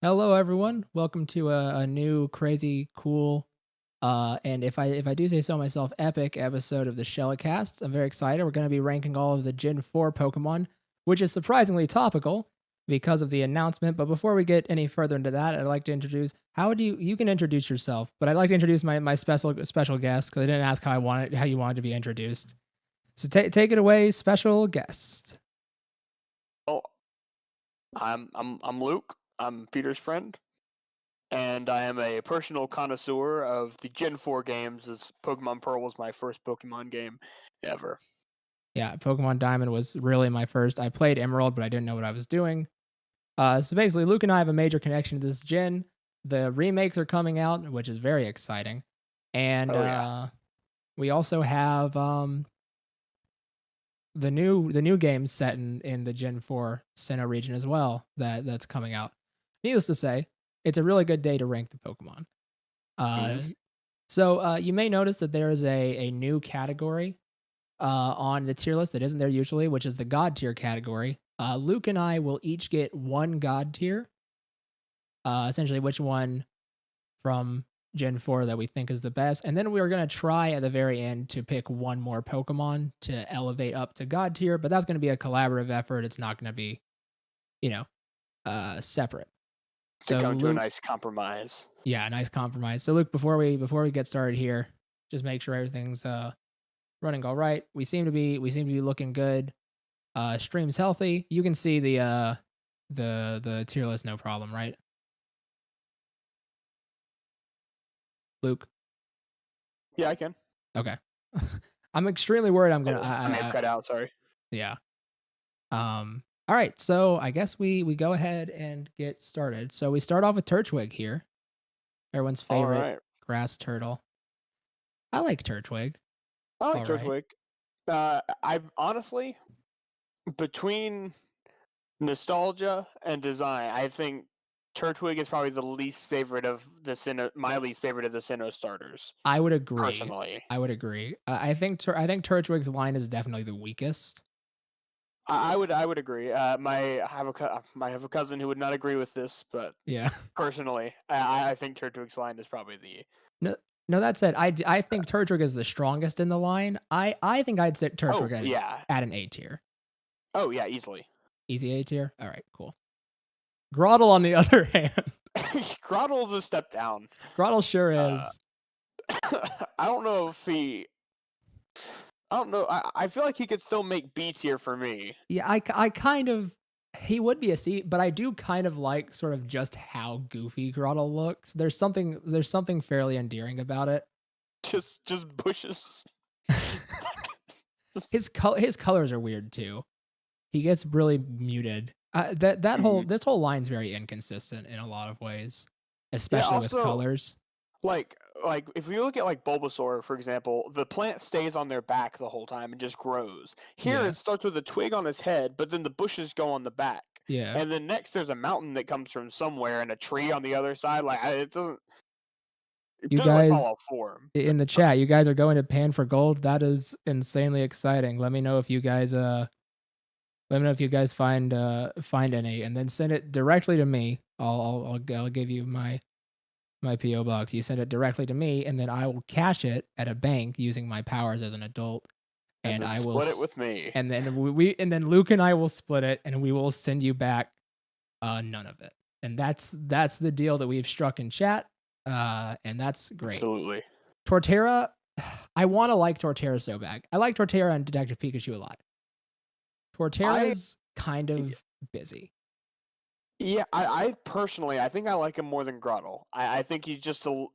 Hello, everyone. Welcome to a new, crazy, cool, and if I do say so myself, epic episode of the Shellecast. I'm very excited. We're going to be ranking all of the Gen 4 Pokemon, which is surprisingly topical because of the announcement. But before we get any further into that, I'd like to introduce. How would you can introduce yourself, but I'd like to introduce my special guest because I didn't ask how you wanted to be introduced. So take it away, special guest. Oh, I'm Luke. I'm Peter's friend, and I am a personal connoisseur of the Gen 4 games, as Pokemon Pearl was my first Pokemon game ever. Yeah, Pokemon Diamond was really my first. I played Emerald, but I didn't know what I was doing. So basically, Luke and I have a major connection to this gen. The remakes are coming out, which is very exciting, and Oh yeah. we also have the new games set in the Gen 4 Sinnoh region as well. That's coming out. Needless to say, it's a really good day to rank the Pokemon. Uh, Mhm. so you may notice that there is a new category on the tier list that isn't there usually, which is the God tier category. Luke and I will each get one God tier, essentially which one from Gen 4 that we think is the best. And then we are going to try at the very end to pick one more Pokemon to elevate up to God tier, but that's going to be a collaborative effort. It's not going to be, you know, separate. To So come to a Luke, nice compromise. yeah, nice compromise. So Luke, before we get started here, just make sure everything's running all right. We seem to be looking good. Stream's healthy. You can see the tier list no problem, right? Luke. Yeah, I can. Okay. I'm extremely worried I'm gonna Oh, I may have cut out. Sorry. yeah. All right, so I guess we go ahead and get started. So we start off with Turtwig here. Everyone's All favorite right. grass turtle. I like Turtwig. I It's like all right. Turtwig. I honestly, between nostalgia and design, I think Turtwig is probably the least favorite of the Sinnoh, my least favorite of the Sinnoh starters, I would agree. personally. I would agree. I think Turtwig's line is definitely the weakest. I would agree. I have a cousin who would not agree with this, but Yeah. personally, I think Turtwig's line is probably the. No, no. That said, I think Turtwig is the strongest in the line. I think I'd sit Turtwig Oh yeah, at an A tier. oh yeah, easily. Easy A tier. All right, cool. Groddle on the other hand, Grottle's a step down. Groddle sure Uh, is. I don't know if he. I don't know. I feel like he could still make B tier for me. Yeah, I kind of he would be a C, but I do kind of like sort of just how goofy Groddle looks. There's something fairly endearing about it. Just bushes. His colors are weird too. He gets really muted. That whole Mhm. this whole line's very inconsistent in a lot of ways, Yeah. especially with Also, colors. like if you look at like Bulbasaur, for example, the plant stays on their back the whole time and just grows. Here Yeah, it starts with a twig on his head, but then the bushes go on the back. yeah. And then next there's a mountain that comes from somewhere and a tree on the other side. It You doesn't really guys follow form. in the chat, you guys are going to Pan for Gold. That is insanely exciting. Let me know if you guys find any, and then send it directly to me. I'll give you my PO box. You send it directly to me, and then I will cash it at a bank using my powers as an adult, And and then I will split it with me. and then and then Luke and I will split it, and we will send you back none of it. And that's the deal that we've struck in chat. And that's great. Absolutely. Torterra, I want to like Torterra so bad. I like Torterra and Detective Pikachu a lot. I Torterra's kind of busy. Yeah, I personally, I think I like him more than Grottle. I think he's just to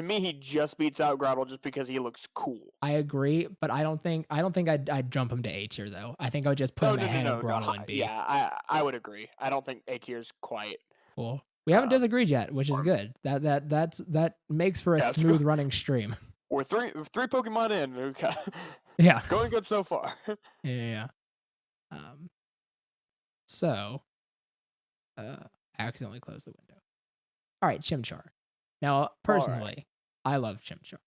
me, he just beats out Grottle just because he looks cool. I agree, but I don't think I'd jump him to A tier though. I think I would just put Oh him no no ahead of no no! Grotle and B. Yeah, I would agree. I don't think A tier's quite. Cool. We haven't Uh, disagreed yet, which is warm. good. That makes for a Yeah, let's go. smooth running stream. We're three Pokemon in. Okay. Yeah. Going good so far. Yeah. Um. So, I accidentally closed the window. All right, Chimchar. Now, All right. personally, I love Chimchar.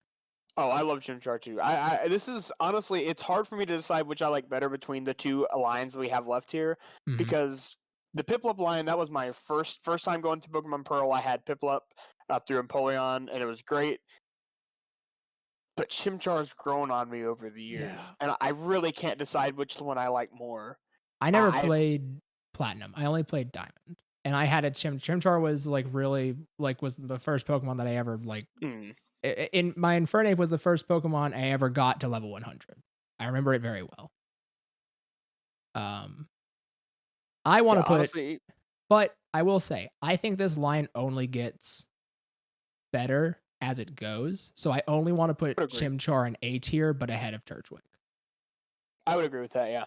Oh, I love Chimchar too. This is honestly, it's hard for me to decide which I like better between the two lines we have left here Mhm. because the Piplup line, that was my first time going to Pokemon Pearl. I had Piplup up through Empoleon, and it was great. But Chimchar's grown on me over the years, and I really can't decide which one I like more. I never I've played Platinum. I only played Diamond. And I had a Chimchar was like really like was the first Pokemon that I ever like in my Infernape was the first Pokemon I ever got to level 100. I remember it very well. I want to put honestly, but I will say, I think this line only gets better as it goes. So I only want to put Chimchar in A tier, but ahead of Turtwig. I would agree with that, yeah.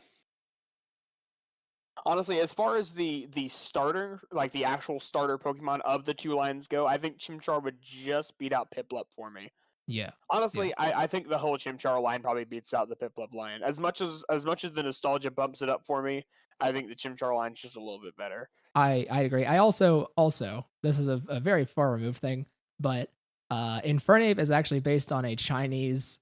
Honestly, as far as the starter, like the actual starter Pokemon of the two lines go, I think Chimchar would just beat out Piplup for me. Yeah. Honestly, I think the whole Chimchar line probably beats out the Piplup line. As much as the nostalgia bumps it up for me, I think the Chimchar line is just a little bit better. I agree. I also this is a very far removed thing, but Infernape is actually based on a Chinese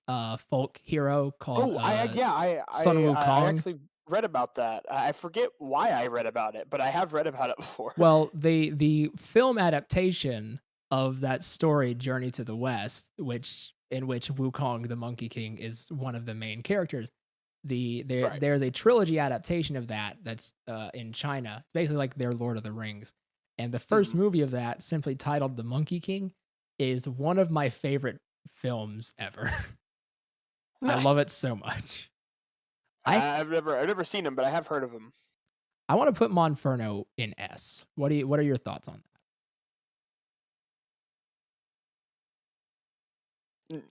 folk hero called Sun Wukong. I actually read about that. I forget why I read about it, but I have read about it before. Well, the film adaptation of that story, Journey to the West, in which Wukong the Monkey King is one of the main characters. There's a trilogy adaptation of that's in China. It's basically like their Lord of the Rings. And the first movie of that, simply titled The Monkey King, is one of my favorite films ever. I love it so much. I've never seen him, but I have heard of him. I want to put Monferno in S. What are your thoughts on that?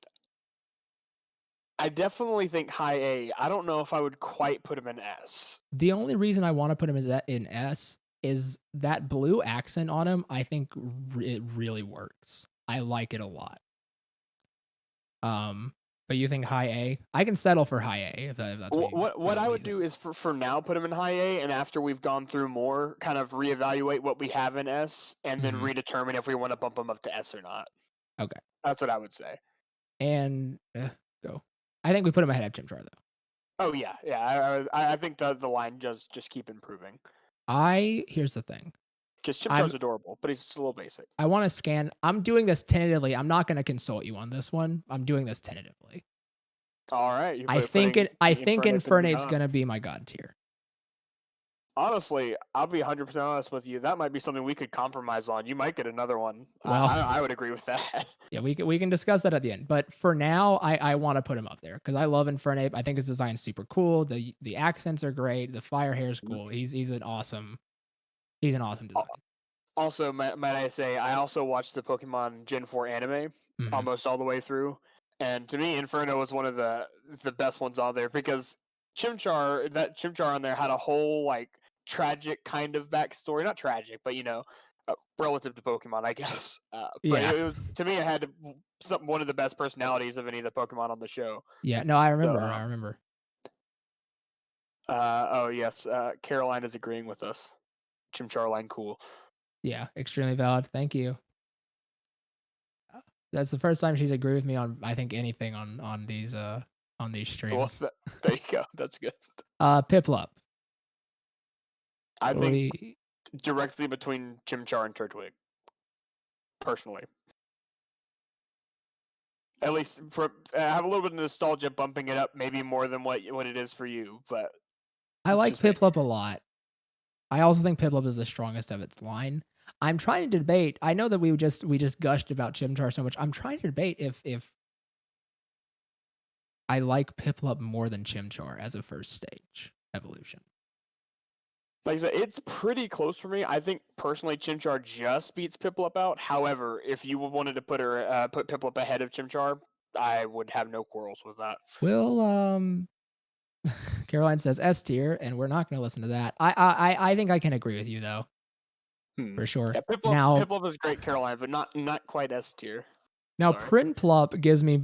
I definitely think high A. I don't know if I would quite put him in S. The only reason I want to put him in S is that blue accent on him. I think it really works. I like it a lot. But you think high A? I can settle for high A if that's what I would do is for now put him in high A, and after we've gone through more, kind of reevaluate what we have in S, and then redetermine if we want to bump him up to S or not. Okay, that's what I would say. And go. I think we put him ahead of Chimchar though. Oh yeah. I think the line just keep improving. Here's the thing. Because Chimchar's adorable, but he's just a little basic. I want to scan. I'm doing this tentatively. I'm not going to consult you on this one. I'm doing this tentatively. All right. I think Infernape's going to be my god tier. Honestly, I'll be 100% honest with you. That might be something we could compromise on. You might get another one. Well, I would agree with that. Yeah, we can discuss that at the end. But for now, I want to put him up there because I love Infernape. I think his design's super cool. The accents are great. The fire hair's cool. He's an awesome design. Also, might I say, I also watched the Pokemon Gen 4 anime almost all the way through. And to me, Inferno was one of the best ones on there because Chimchar on there had a whole like tragic kind of backstory. Not tragic, but relative to Pokemon, I guess. But it was, to me, it had one of the best personalities of any of the Pokemon on the show. Yeah, no, I remember. Oh yes, Caroline is agreeing with us. Chimchar line cool. Yeah, extremely valid. Thank you. That's the first time she's agreed with me on I think anything on these streams. Well, there you go. That's good. Piplup. I think directly between Chimchar and Turtwig. Personally. At least I have a little bit of nostalgia bumping it up maybe more than what it is for you, but I like Piplup a lot. I also think Piplup is the strongest of its line. I'm trying to debate. I know that we just gushed about Chimchar so much. I'm trying to debate if I like Piplup more than Chimchar as a first stage evolution. Like I said, it's pretty close for me. I think personally Chimchar just beats Piplup out. However, if you wanted to put Piplup ahead of Chimchar, I would have no quarrels with that. Well, Caroline says S tier, and we're not going to listen to that. I think I can agree with you though, for sure. Yeah, Piplup is great, Caroline, but not quite S tier. Now, Prinplup gives me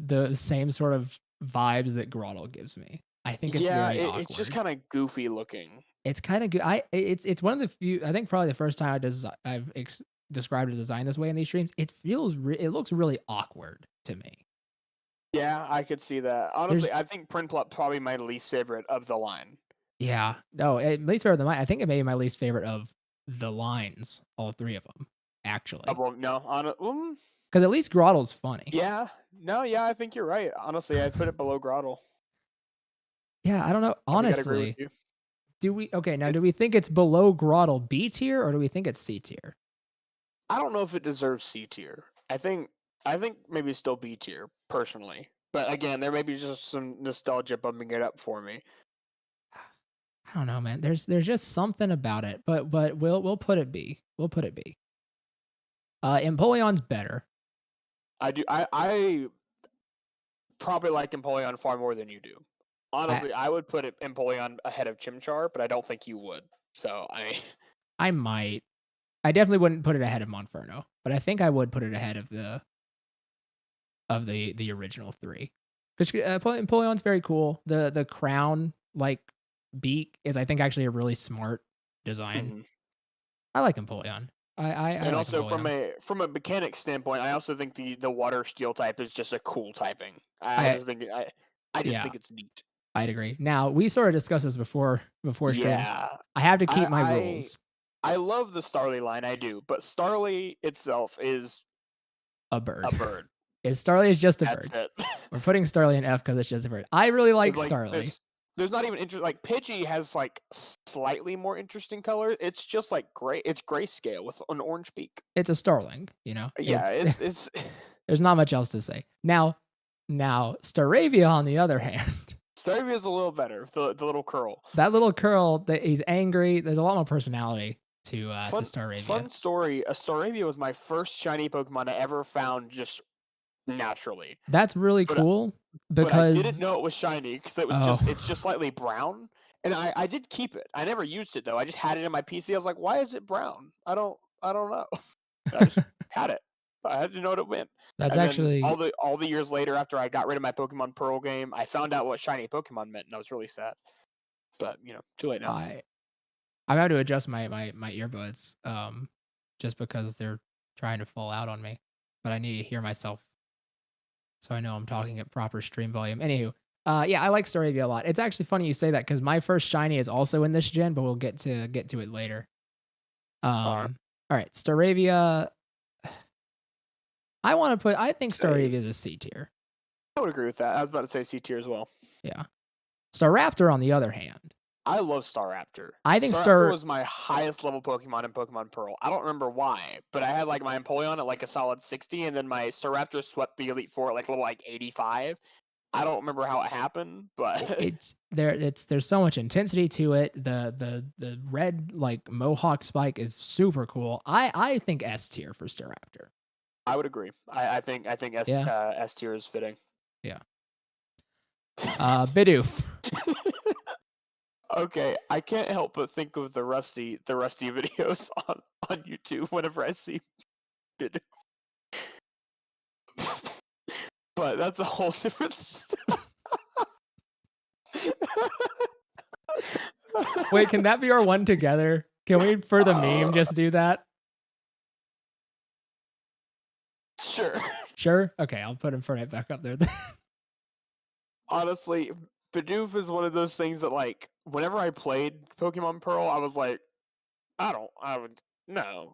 the same sort of vibes that Grotle gives me. I think it's very awkward. It's just kind of goofy looking. It's kind of good. It's one of the few. I think probably the first time I've described a design this way in these streams. It looks really awkward to me. Yeah, I could see that. Honestly, I think Prinplup probably my least favorite of the line. Yeah. No, at least better than mine. I think it may be my least favorite of the lines, all 3 of them, actually. Well, no, Because at least Grottle's funny. yeah, no, yeah, I think you're right. Honestly, I'd put it below Grottle. Yeah, I don't know. I think I'd agree with Honestly, you. do It's, we think it's below Grottle B tier or do we think it's C tier? I don't know if it deserves C tier. I think maybe it's still B tier personally. But again, there may be just some nostalgia bumping it up for me. I don't know, man. There's just something about it, but we'll put it B. We'll put it B. Empoleon's better. I probably like Empoleon far more than you do. I Honestly, I would put Empoleon ahead of Chimchar, but I don't think you would. So I might. I definitely wouldn't put it ahead of Monferno, but I think I would put it ahead of the original 3. Because Empoleon's very cool. The crown like beak is I think actually a really smart design. Mhm. I like Empoleon. I And like also Empoleon. from a mechanics standpoint, I also think the water steel type is just a cool typing. I I just yeah, think it's neat. I'd agree. Now we sort of discussed this before stream. Yeah. I have to keep I my I rules. I love the Starly line, I do, but Starly itself is A bird. a bird. Starly is just a That's bird. it. We're putting Starly in F because it's just a bird. I really like It's like Starly. there's not even like Pidgey has like slightly more interesting color. It's just like gray. It's grayscale with an orange beak. It's a Starling, you know. Yeah, It's it's there's not much else to say. Now Staravia on the other hand, Staravia is a little better. The little curl. that little curl that he's angry. There's a lot more personality to Fun Staravia. story. A Staravia was my first shiny Pokemon I ever found just naturally. That's really But cool but I didn't because know it was shiny because it was oh it's just slightly brown. And I did keep it. I never used it though. I just had it in my PC. I was like, why is it brown? I don't know. I just had it. I had to know what it meant. that's And then actually all the years later, after I got rid of my Pokemon Pearl game, I found out what shiny Pokemon meant, and I was really sad. But too late now. I'm about to adjust my earbuds just because they're trying to fall out on me, but I need to hear myself so I know I'm talking at proper stream volume. Anywho, yeah, I like Staravia a lot. It's actually funny you say that because my first shiny is also in this gen, but we'll get to it later. All right. All right, Staravia. I think Say, Staravia is a C tier. I would agree with that. I was about to say C tier as well. Yeah. Staraptor, on the other hand, I love Staraptor. I think Staraptor was my highest level Pokemon in Pokemon Pearl. I don't remember why, but I had like my Empoleon at like a solid 60, and then my Staraptor swept the Elite Four at like level like 85. I don't remember how it happened, but there's so much intensity to it. The red like mohawk spike is super cool. I think S tier for Staraptor. I would agree. I think Yeah. S tier is fitting. Yeah. Bidoof. Okay, I can't help but think of the Rusty videos on YouTube whenever I see Bidoof. But that's a whole different stuff. Wait, can that be our one together? Can we, for the meme, just do that? Sure. Sure? Okay, I'll put it back up there then. Honestly, Bidoof is one of those things that like whenever I played Pokemon Pearl, I was like, I don't want that Oh,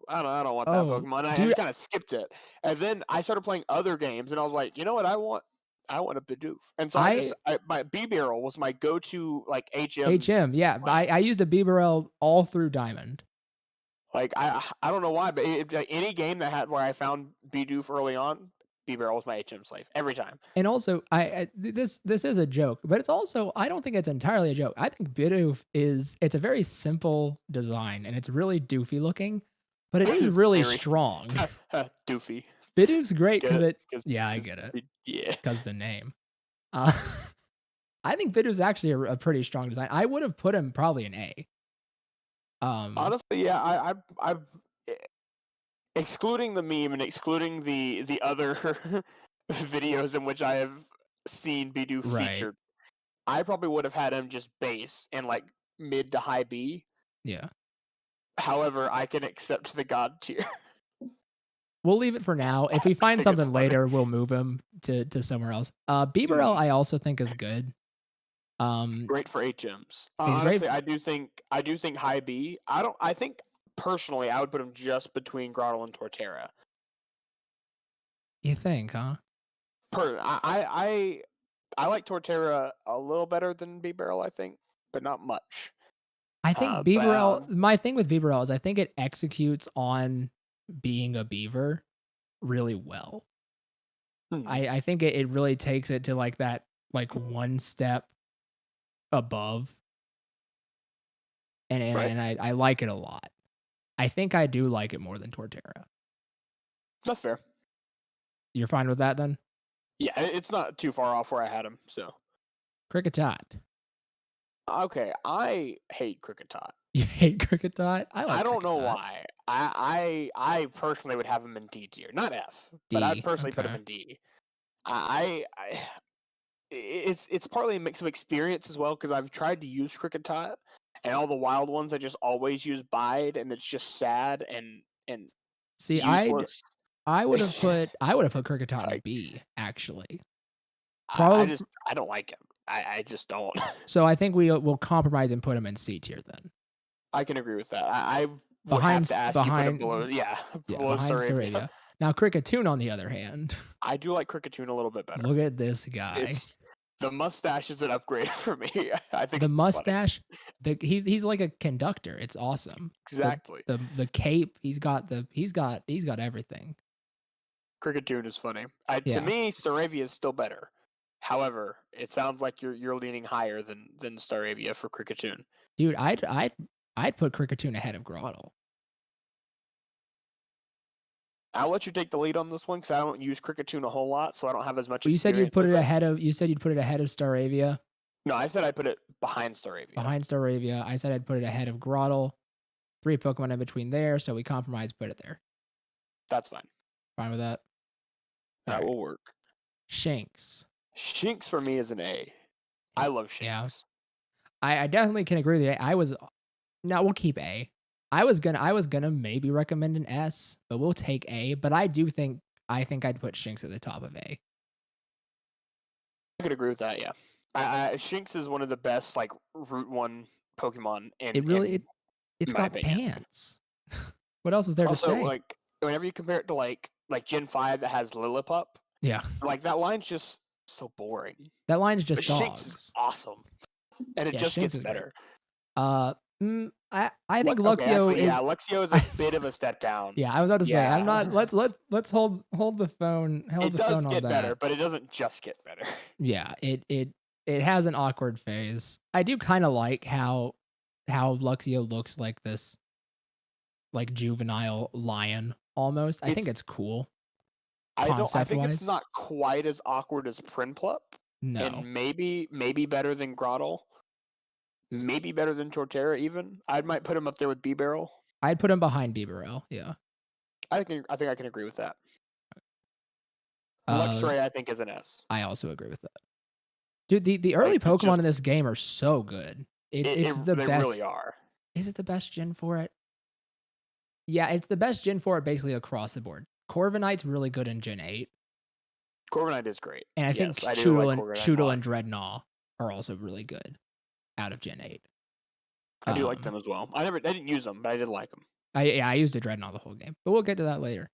Pokemon. I dude, just kind of skipped it. And then I started playing other games and I was like, you know what, I want a Bidoof. And so my B Barrel was my go-to like HM, yeah. I used a Bibarel all through Diamond. Like I don't know why, but like, any game that had where I found Bidoof early on, B Barrel was my HM slave every time. And also, this is a joke, but it's also I don't think it's entirely a joke. I think Bidoof it's a very simple design and it's really doofy looking, but it is really strong. Doofy. Bidoof's great because I get it. Yeah, because the name. I think Bidoof's actually a pretty strong design. I would have put him probably an A. Honestly, yeah, I've excluding the meme and excluding the other videos in which I have seen Bidoof featured, I probably would have had him just base and like mid to high B. Yeah. However, I can accept the God tier. We'll leave it for now. If we find something later, we'll move him to somewhere else. Bibarel, I also think is good. Great for HMs. He's great. Honestly, I do think high B. I think personally I would put him just between Grottle and Torterra. You think, huh? I like Torterra a little better than B-Barrel, I think, but not much. I think Beaverell. My thing with Beaverell is I think it executes on being a beaver really well. I think it really takes it to like that one step above, and Right. and I like it a lot. I think I do like it more than Torterra. That's fair. You're fine with that then? Yeah, it's not too far off where I had him. So Kricketot. okay, I hate Kricketot. You hate Kricketot? I don't know why. I personally would have him in D tier, not F, but I'd personally put him in D. It's partly a mix of experience as well because I've tried to use Kricketot, and all the wild ones I just always use Bide, and it's just sad and see useless. I would have put Kricketot in B actually. I don't like him. I just don't. So I think we'll compromise and put him in C tier then. I can agree with that. I would have to ask you put him below, below Staravia. Now Kricketune, on the other hand, I do like Kricketune a little bit better. Look at this guy. The mustache is an upgrade for me. I think the mustache. He's like a conductor. It's awesome. Exactly. The cape. He's got everything. Kricketune is funny. To me, Staravia is still better. However, it sounds like you're leaning higher than Staravia for Kricketune. Dude, I'd put Kricketune ahead of Grottle. I'll let you take the lead on this one because I don't use Kricketune a whole lot, so I don't have as much. You said you'd put it ahead of. You said you'd put it ahead of Staravia. No, I said I'd put it behind Staravia. Behind Staravia, I said I'd put it ahead of Grottle. 3 Pokemon in between there, so we compromise. Put it there. That's fine. Fine with that. That will work. Shinx. Shinx for me is an A. I love Shinx. Yeah. I definitely can agree with you. Now we'll keep A. I was gonna maybe recommend an S, but we'll take A. But I think I'd put Shinx at the top of A. I could agree with that. Yeah, Shinx is one of the best like Route 1 Pokemon. It's got pants. What else is there to say? Like whenever you compare it to like Gen 5 that has Lillipup, yeah, like that line's just so boring. That line's just dogs. Shinx is awesome, and it just gets better. I think Luxio is. Yeah, Luxio is a bit of a step down. Yeah, I was about to say I'm not. Let's hold the phone. It does get better, but it doesn't just get better. Yeah, it has an awkward phase. I do kind of like how Luxio looks like this, like juvenile lion almost. I think it's cool. I think it's not quite as awkward as Prinplup. No, and maybe better than Grottle. Maybe better than Torterra even. I might put him up there with B-Barrel. I'd put him behind B-Barrel, yeah. I think I can agree with that. Luxray, I think, is an S. I also agree with that. Dude, the early Pokemon in this game are so good. It's the best. They really are. Is it the best gen for it? Yeah, it's the best gen for it basically across the board. Corviknight's really good in Gen 8. Corviknight is great. And I think Choodle and Dreadnought are also really good out of Gen 8. I do like them as well. I didn't use them, but I did like them. I used a Dreadnought the whole game, but we'll get to that later.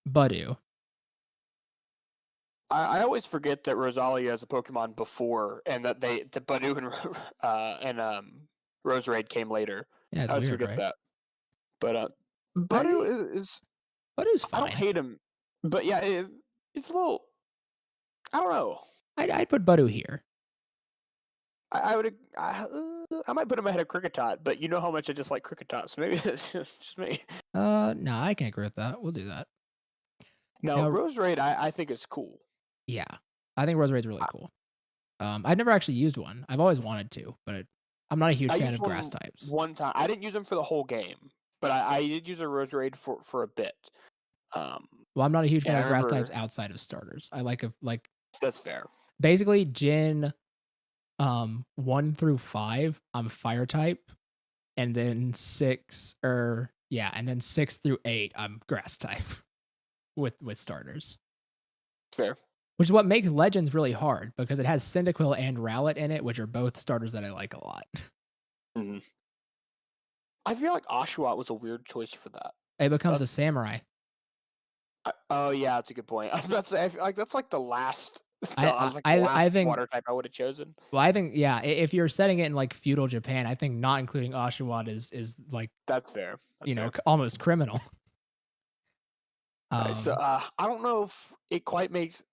Budew. I always forget that Rosalia is a Pokemon before, and that the Budew and Roserade came later. Yeah, it's I always weird, forget right? that. But Budew is Budew's fine. I don't hate him, but yeah, it's a little. I don't know. I'd put Budew here. I might put him ahead of Kricketot, but you know how much I dislike Kricketot, so maybe that's just me. No, I can agree with that. We'll do that. Now Roserade, I think is cool. Yeah, I think Roserade's really cool. I've never actually used one. I've always wanted to, but I'm not a huge fan of grass types. One time, I didn't use them for the whole game, but I did use a Roserade for a bit. Well, I'm not a huge fan of grass types outside of starters. I like That's fair. Basically, Gen 1 through 5, I'm fire type, and then 6 through 8, I'm grass type with starters. Fair. which is what makes Legends really hard because it has Cyndaquil and Rowlet in it, which are both starters that I like a lot. Mhm. I feel like Oshawott was a weird choice for that. It becomes a samurai. Oh yeah, that's a good point. I was about to say, I feel like that's like the last, I think water type I would have chosen. well, I think yeah, if you're setting it in like feudal Japan, I think not including Oshawott is like That's fair. That's fair. almost criminal. So I don't know if it quite makes.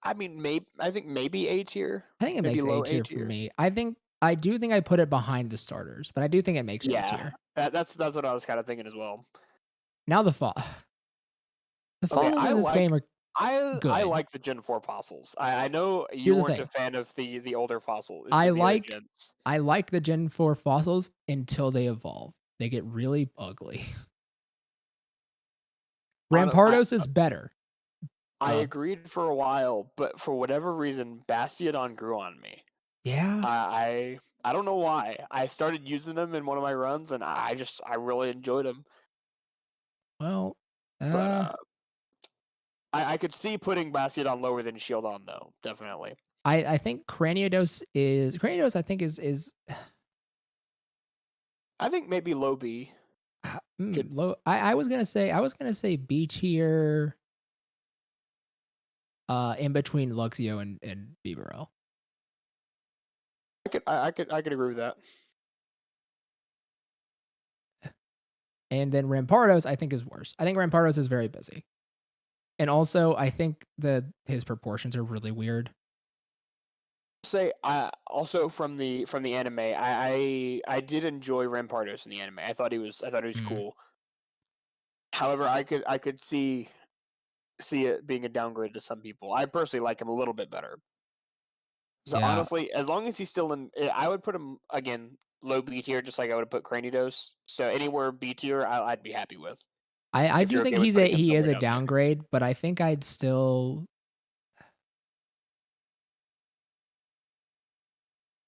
I mean, I think maybe A tier. I think it Maybe makes A low tier for me. I do think I put it behind the starters, but I do think it makes A Yeah, tier. that's what I was kind of thinking as well. Now the Okay, fossils in this game are I good. like the Gen 4 fossils. I know you Here's the weren't thing. a fan of the older fossils. I like the Gen 4 fossils until they evolve. They get really ugly. Rampardos is better. I agreed for a while, but for whatever reason, Bastion grew on me. Yeah. I don't know why. I started using them in one of my runs, and I really enjoyed them. Well, But I could see putting Bastion lower than Shieldon though, definitely. I think Cranidos I think is I think maybe low B. low. I was gonna say B tier. In between Luxio and Bibarel. I could agree with that. And then Rampardos, I think, is worse. I think Rampardos is very busy. And also, I think his proportions are really weird. Say also from the anime, I did enjoy Rampardos in the anime. I thought he was cool. However, I could see it being a downgrade to some people. I personally like him a little bit better. So honestly, as long as he's still in, I would put him again low B tier, just like I would have put Cranidos. So anywhere B tier, I'd be happy with. I do think he is a downgrade, but I think I'd still.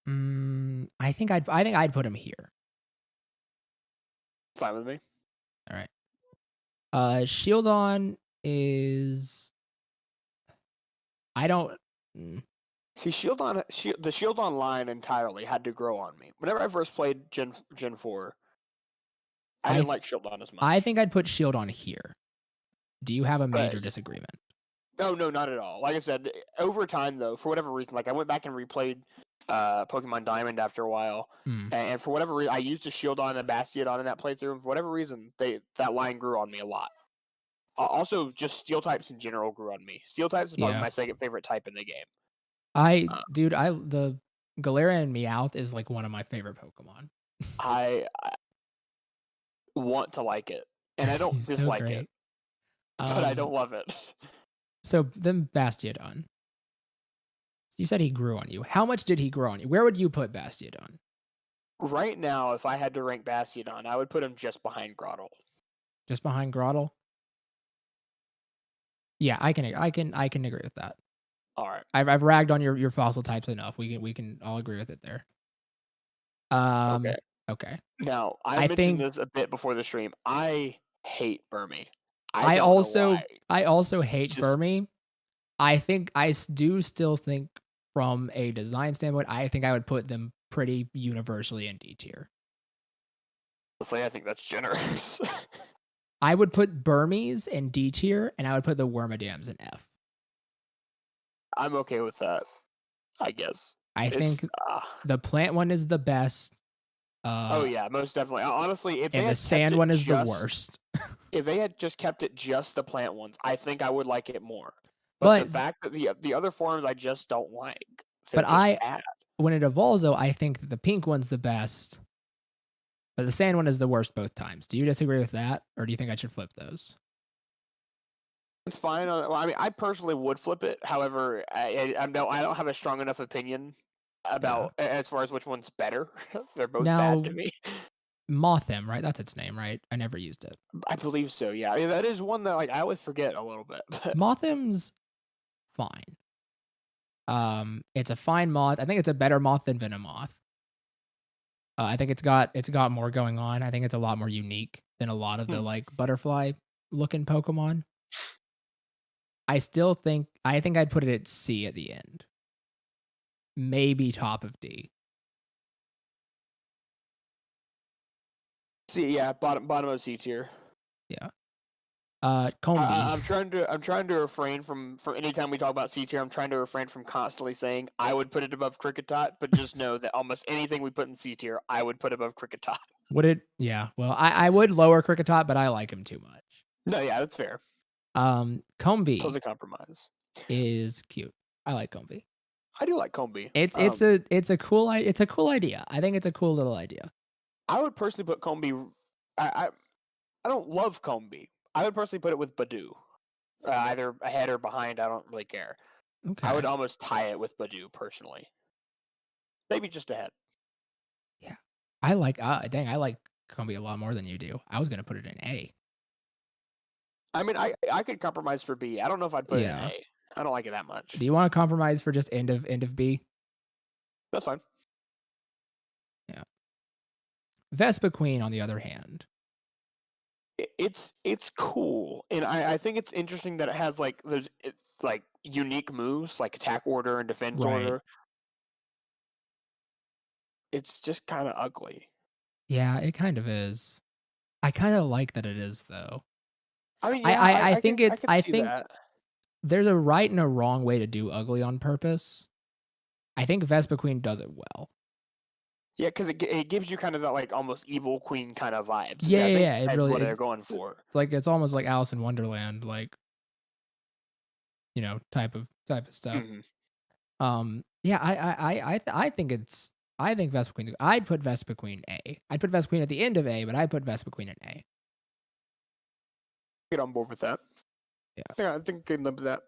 I think I'd put him here. Fine with me. All right. Shieldon is. I don't. See, the Shieldon line entirely had to grow on me. Whenever I first played Gen 4, I didn't like Shieldon as much. I think I'd put Shieldon here. Do you have a major disagreement? No, not at all. Like I said, over time though, for whatever reason, like I went back and replayed Pokemon Diamond after a while, and for whatever reason, I used a Shieldon and a Bastion in that playthrough, and for whatever reason, that line grew on me a lot. Also, just Steel types in general grew on me. Steel types is probably my second favorite type in the game. The Galarian Meowth is like one of my favorite Pokemon. I want to like it, and I don't dislike it, but I don't love it. So then Bastiodon. You said he grew on you. How much did he grow on you? Where would you put Bastiodon? Right now, if I had to rank Bastiodon, I would put him just behind Grottle. Just behind Grottle? Yeah, I can agree with that. All right. I've ragged on your fossil types enough. We can all agree with it there. Okay. Now, I mentioned this a bit before the stream. I hate Burmy. I also hate Burmy. I think I do still think from a design standpoint, I think I would put them pretty universally in D tier. Honestly, I think that's generous. I would put Burmies in D tier, and I would put the Wormadams in F. I'm okay with that, I guess. I think the plant one is the best. Oh yeah, most definitely. Honestly, if the sand one is the worst. If they had just kept it just the plant ones, I think I would like it more. But the fact that the other forms I just don't like. But when it evolves though, I think the pink one's the best. But the sand one is the worst both times. Do you disagree with that, or do you think I should flip those? It's fine. Well, I mean, I personally would flip it. However, I don't have a strong enough opinion about as far as which one's better. They're both bad to me. Mothim, right? That's its name, right? I never used it. I believe so. Yeah, I mean, that is one that like I always forget a little bit. Mothim's fine. It's a fine moth. I think it's a better moth than Venomoth. I think it's got more going on. I think it's a lot more unique than a lot of the like butterfly looking Pokemon. I think I'd put it at C at the end. Maybe top of D. C, yeah, bottom of C tier. Yeah. Combi. I'm trying to refrain from anytime we talk about C tier. I'm trying to refrain from constantly saying I would put it above Kricketot, but just know that almost anything we put in C tier, I would put above Kricketot. Would it? Yeah. Well, I would lower Kricketot, but I like him too much. No, yeah, that's fair. Combi Close a compromise. is cute. I like Combi. I do like Combi. It's a cool idea. I think it's a cool little idea. I would personally put Combi. I don't love Combi. I would personally put it with Badoo, either ahead or behind. I don't really care. Okay. I would almost tie it with Badoo personally. Maybe just ahead. Yeah, I like. Dang, I like Combi a lot more than you do. I was gonna put it in A. I mean, I could compromise for B. I don't know if I'd put it in A. I don't like it that much. Do you want to compromise for just end of B? That's fine. Yeah. Vesper Queen, on the other hand, it's cool, and I think it's interesting that it has like those like unique moves, like attack order and defense order. It's just kind of ugly. Yeah, it kind of is. I kind of like that it is though. I mean, yeah, I think there's a right and a wrong way to do ugly on purpose. I think Vesper Queen does it well. Yeah, because it gives you kind of that like almost evil queen kind of vibes. Yeah, it really what they're going for. It's almost like Alice in Wonderland, like type of stuff. Mm-hmm. Yeah, I think Vesper Queen. I'd put Vesper Queen A. I'd put Vesper Queen at the end of A, but I'd put Vesper Queen in A. Get on board with that. Yeah, I think I can live with that.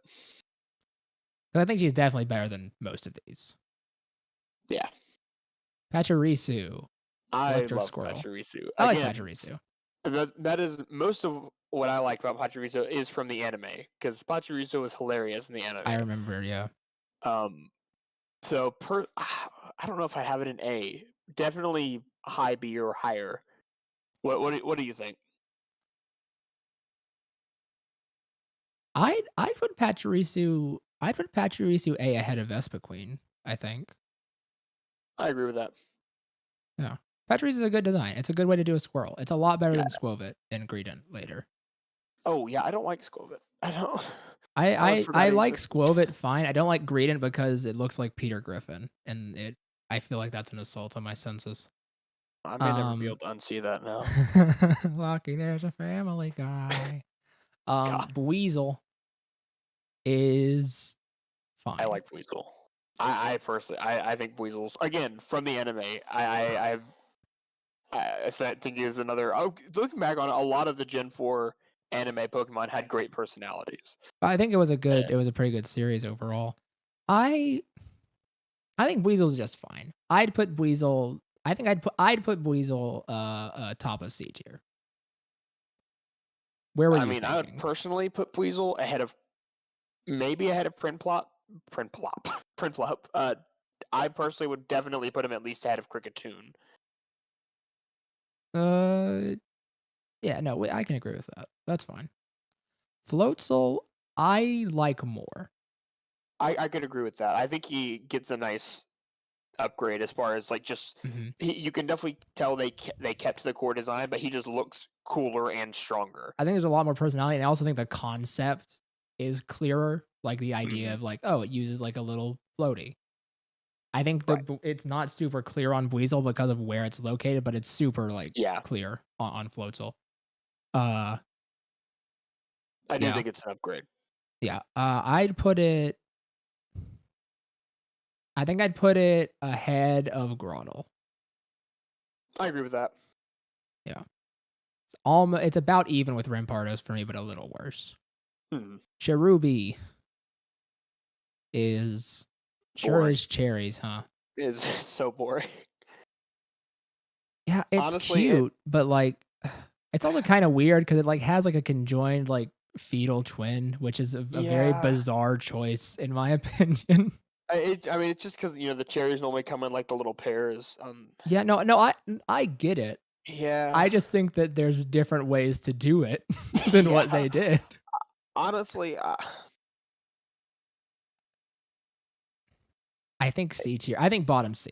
I think she's definitely better than most of these. Yeah. Pachirisu. I love Pachirisu. I like Pachirisu. That is most of what I like about Pachirisu is from the anime, because Pachirisu was hilarious in the anime. I remember, yeah. So I don't know if I have it in A. Definitely high B or higher. What do you think? I'd put Pachirisu A ahead of Vesper Queen, I think. I agree with that. Yeah. Pachirisu is a good design. It's a good way to do a squirrel. It's a lot better than Skwovet and Greedent later. Oh yeah, I don't like Skwovet. I don't. I like Skwovet fine. I don't like Greedent because it looks like Peter Griffin, and I feel like that's an assault on my senses. I may never be able to unsee that now. Lucky there's a Family Guy. Buizel is fine. I like Buizel. I personally, I think Buizel's, again, from the anime, I think is another. Looking back on it, a lot of the Gen 4 anime Pokemon had great personalities. I think it was a pretty good series overall. I think Buizel's just fine. I'd put Buizel. I think I'd put Buizel top of C tier. Where were you thinking? I would personally put Buizel ahead of Prinplup. I personally would definitely put him at least ahead of Kricketune. Yeah, no, I can agree with that. That's fine. Floatzel, I like more. I could agree with that. I think he gets a nice upgrade as far as like just you can definitely tell they kept the core design, but he just looks cooler and stronger. I think there's a lot more personality, and I also think the concept is clearer. Like the idea of like, oh, it uses like a little floaty. I think it's not super clear on Buizel because of where it's located, but it's super like clear on Floatzel. I do think it's an upgrade. Yeah, I'd put it. I think I'd put it ahead of Groudle. I agree with that. Yeah, it's about even with Rampardos for me, but a little worse. Cherubi is boring. Is cherries, huh? It's so boring. Yeah, it's honestly cute, but like it's also kind of weird because it like has like a conjoined like fetal twin, which is a very bizarre choice in my opinion. It's just because the cherries normally come in like the little pairs. Yeah, no, I get it. Yeah, I just think that there's different ways to do it than what they did. Honestly, I think C tier. I think bottom C.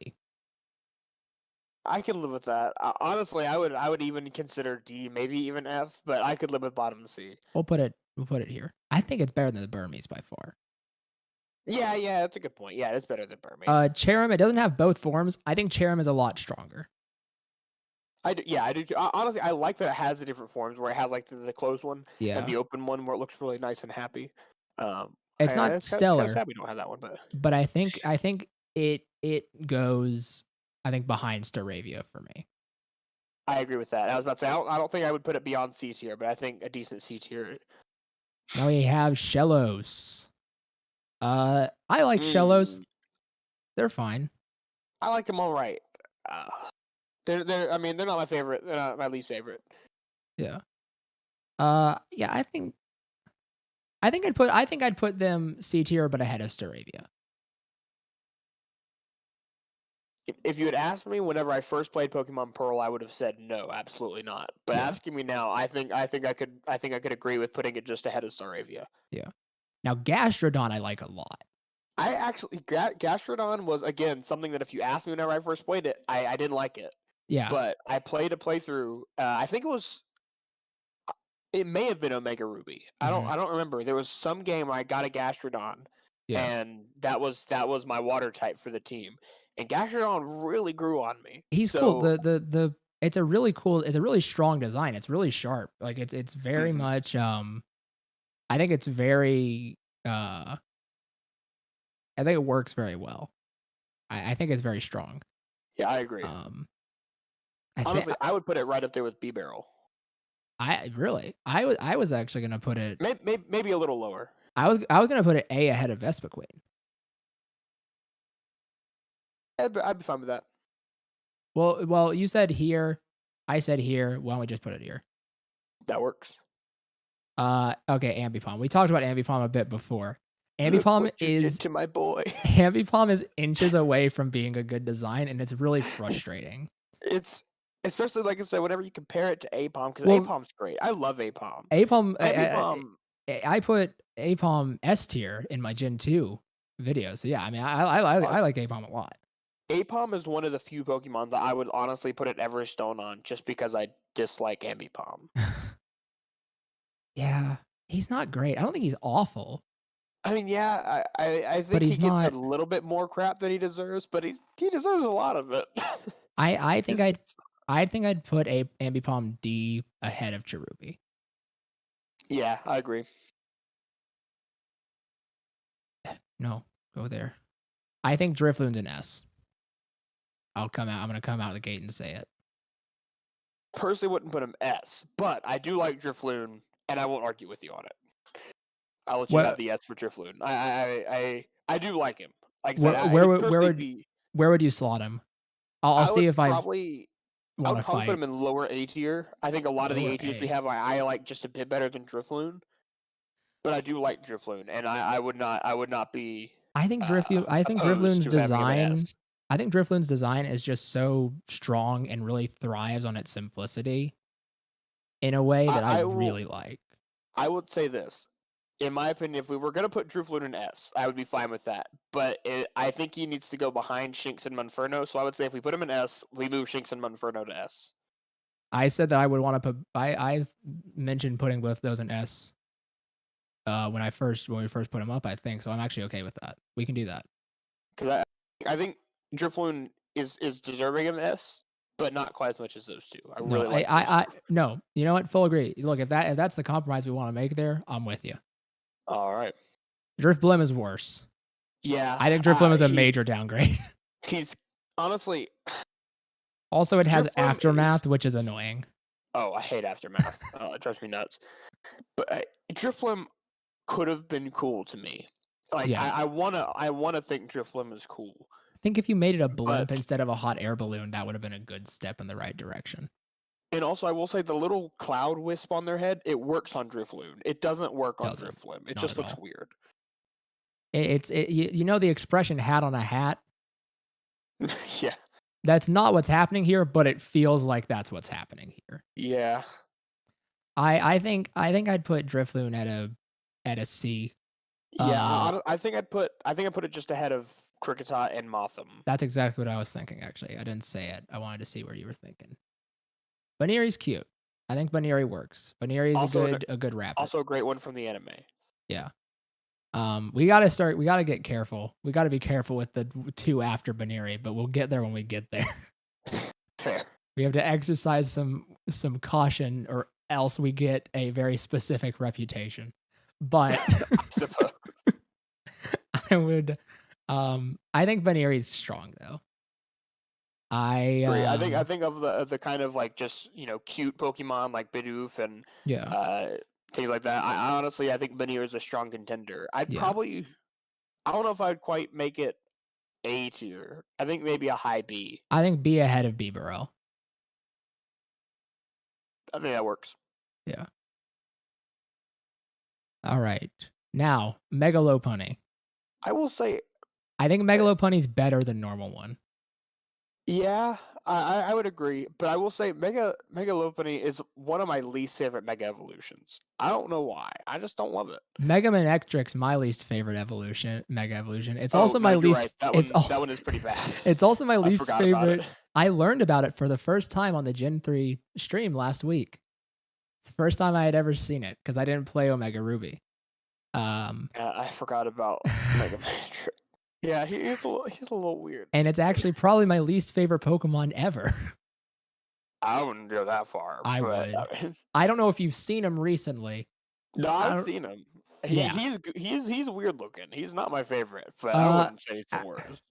I could live with that. Honestly, I would even consider D, maybe even F, but I could live with bottom C. We'll put it here. I think it's better than the Burmese by far. Yeah, that's a good point. Yeah, it's better than Burmese. Cherim, it doesn't have both forms. I think Cherim is a lot stronger. I do too. Honestly, I like that it has the different forms where it has like the closed one and the open one where it looks really nice and happy. It's not stellar. It's sad we don't have that one, but I think it goes behind Staravia for me. I agree with that. I was about to say I don't think I would put it beyond C tier, but I think a decent C tier. Now we have Shellos. I like Shellos. They're fine. I like them all right. They're not my favorite. They're not my least favorite. Yeah. Yeah, I think I'd put them C tier, but ahead of Staravia. If you had asked me whenever I first played Pokemon Pearl, I would have said no, absolutely not. But asking me now, I think I could agree with putting it just ahead of Staravia. Yeah. Now Gastrodon I like a lot. I actually Gastrodon was again something that if you asked me whenever I first played it, I didn't like it. Yeah. But I played a playthrough. I think it may have been Omega Ruby. I don't remember. There was some game where I got a Gastrodon, and that was my water type for the team. And Gastrodon really grew on me. He's cool. It's a really strong design. It's really sharp. Like it's very much I think it's very I think it works very well. I think it's very strong. Yeah, I agree. Honestly, I would put it right up there with B-Barrel. I was actually gonna put it maybe a little lower. I was gonna put it A ahead of Vesper Queen. I'd be fine with that. Well, you said here, I said here. Why don't we just put it here? That works. Okay, Ambipom. We talked about Ambipom a bit before. Ambipom is to my boy. Ambipom is inches away from being a good design, and it's really frustrating. It's especially like I said, whenever you compare it to Apom, because Apom's great. I love Apom. I put Apom S tier in my Gen 2 video. So yeah, I mean, I like Apom a lot. Apom is one of the few Pokemon that I would honestly put an Everstone on just because I dislike Ambipom. Yeah, he's not great. I don't think he's awful. I mean, yeah, I think he gets a little bit more crap than he deserves, but he deserves a lot of it. I think I'd put Ambipom D ahead of Cherubi. Yeah, I agree. No, go there. I think Drifloon's an S. I'm gonna come out of the gate and say it. Personally, wouldn't put him S, but I do like Drifloon, and I won't argue with you on it. I'll let you have the S for Drifloon. I do like him. Like I said, where would you slot him? I'll see if I would probably put him in lower A tier. I think a lot of the A tiers we have I like just a bit better than Drifloon, but I do like Drifloon, and I would not be. I think Drifloon's design. I think Drifloon's design is just so strong and really thrives on its simplicity in a way that I really like. I would say this. In my opinion, if we were going to put Drifloon in S, I would be fine with that. But I think he needs to go behind Shinx and Monferno, so I would say if we put him in S, we move Shinx and Monferno to S. I said that I would want to put... I mentioned putting both those in S when we first put them up, I think, so I'm actually okay with that. We can do that. Because I think Drifloon is deserving of an S, but not quite as much as those two. I really like no, you know what? Full agree. Look, if that's the compromise we want to make there, I'm with you. All right. Drifblim is worse. Yeah. I think Drifblim is a major downgrade. He's honestly... Also, it has Aftermath, which is annoying. Oh, I hate Aftermath. It drives me nuts. But Drifblim could have been cool to me. Like, yeah. I wanna think Drifblim is cool. I think if you made it a blimp instead of a hot air balloon, that would have been a good step in the right direction. And also, I will say the little cloud wisp on their head, it works on Drifloon. It doesn't work on Drifblim. It just looks weird. You know the expression "hat on a hat"? Yeah. That's not what's happening here, but it feels like that's what's happening here. Yeah. I think I'd put Drifloon at a C. Yeah, I think I put it just ahead of Kricketot and Motham. That's exactly what I was thinking, actually. I didn't say it. I wanted to see where you were thinking. Baneri's cute. I think Baneri works. Baneri is a good rapper. Also a great one from the anime. Yeah. We gotta get careful. We gotta be careful with the two after Baneri, but we'll get there when we get there. Fair. We have to exercise some caution, or else we get a very specific reputation. But I suppose. I would I think Baneri's strong though. I think of the kind of like just, you know, cute Pokemon like Bidoof and things like that. I honestly think Baneri is a strong contender. I'd probably, I don't know if I'd quite make it A tier. I think maybe a high B. I think B ahead of Bibarel. I think that works. Yeah. All right. Now, Mega Lopunny. I will say, I think Mega Lopunny's better than normal one. Yeah, I would agree, but I will say Mega Lopunny is one of my least favorite Mega Evolutions. I don't know why. I just don't love it. Mega Manectric's my least favorite Mega Evolution. It's also my least. Right. That one is pretty bad. It's also my least favorite. I learned about it for the first time on the Gen 3 stream last week. It's the first time I had ever seen it because I didn't play Omega Ruby. I forgot about Mega Manectric. Yeah, he's a little weird. And it's actually probably my least favorite Pokemon ever. I wouldn't go that far. I would. I don't know if you've seen him recently. No, I've seen him. He's weird looking. He's not my favorite, but I wouldn't say he's the worst.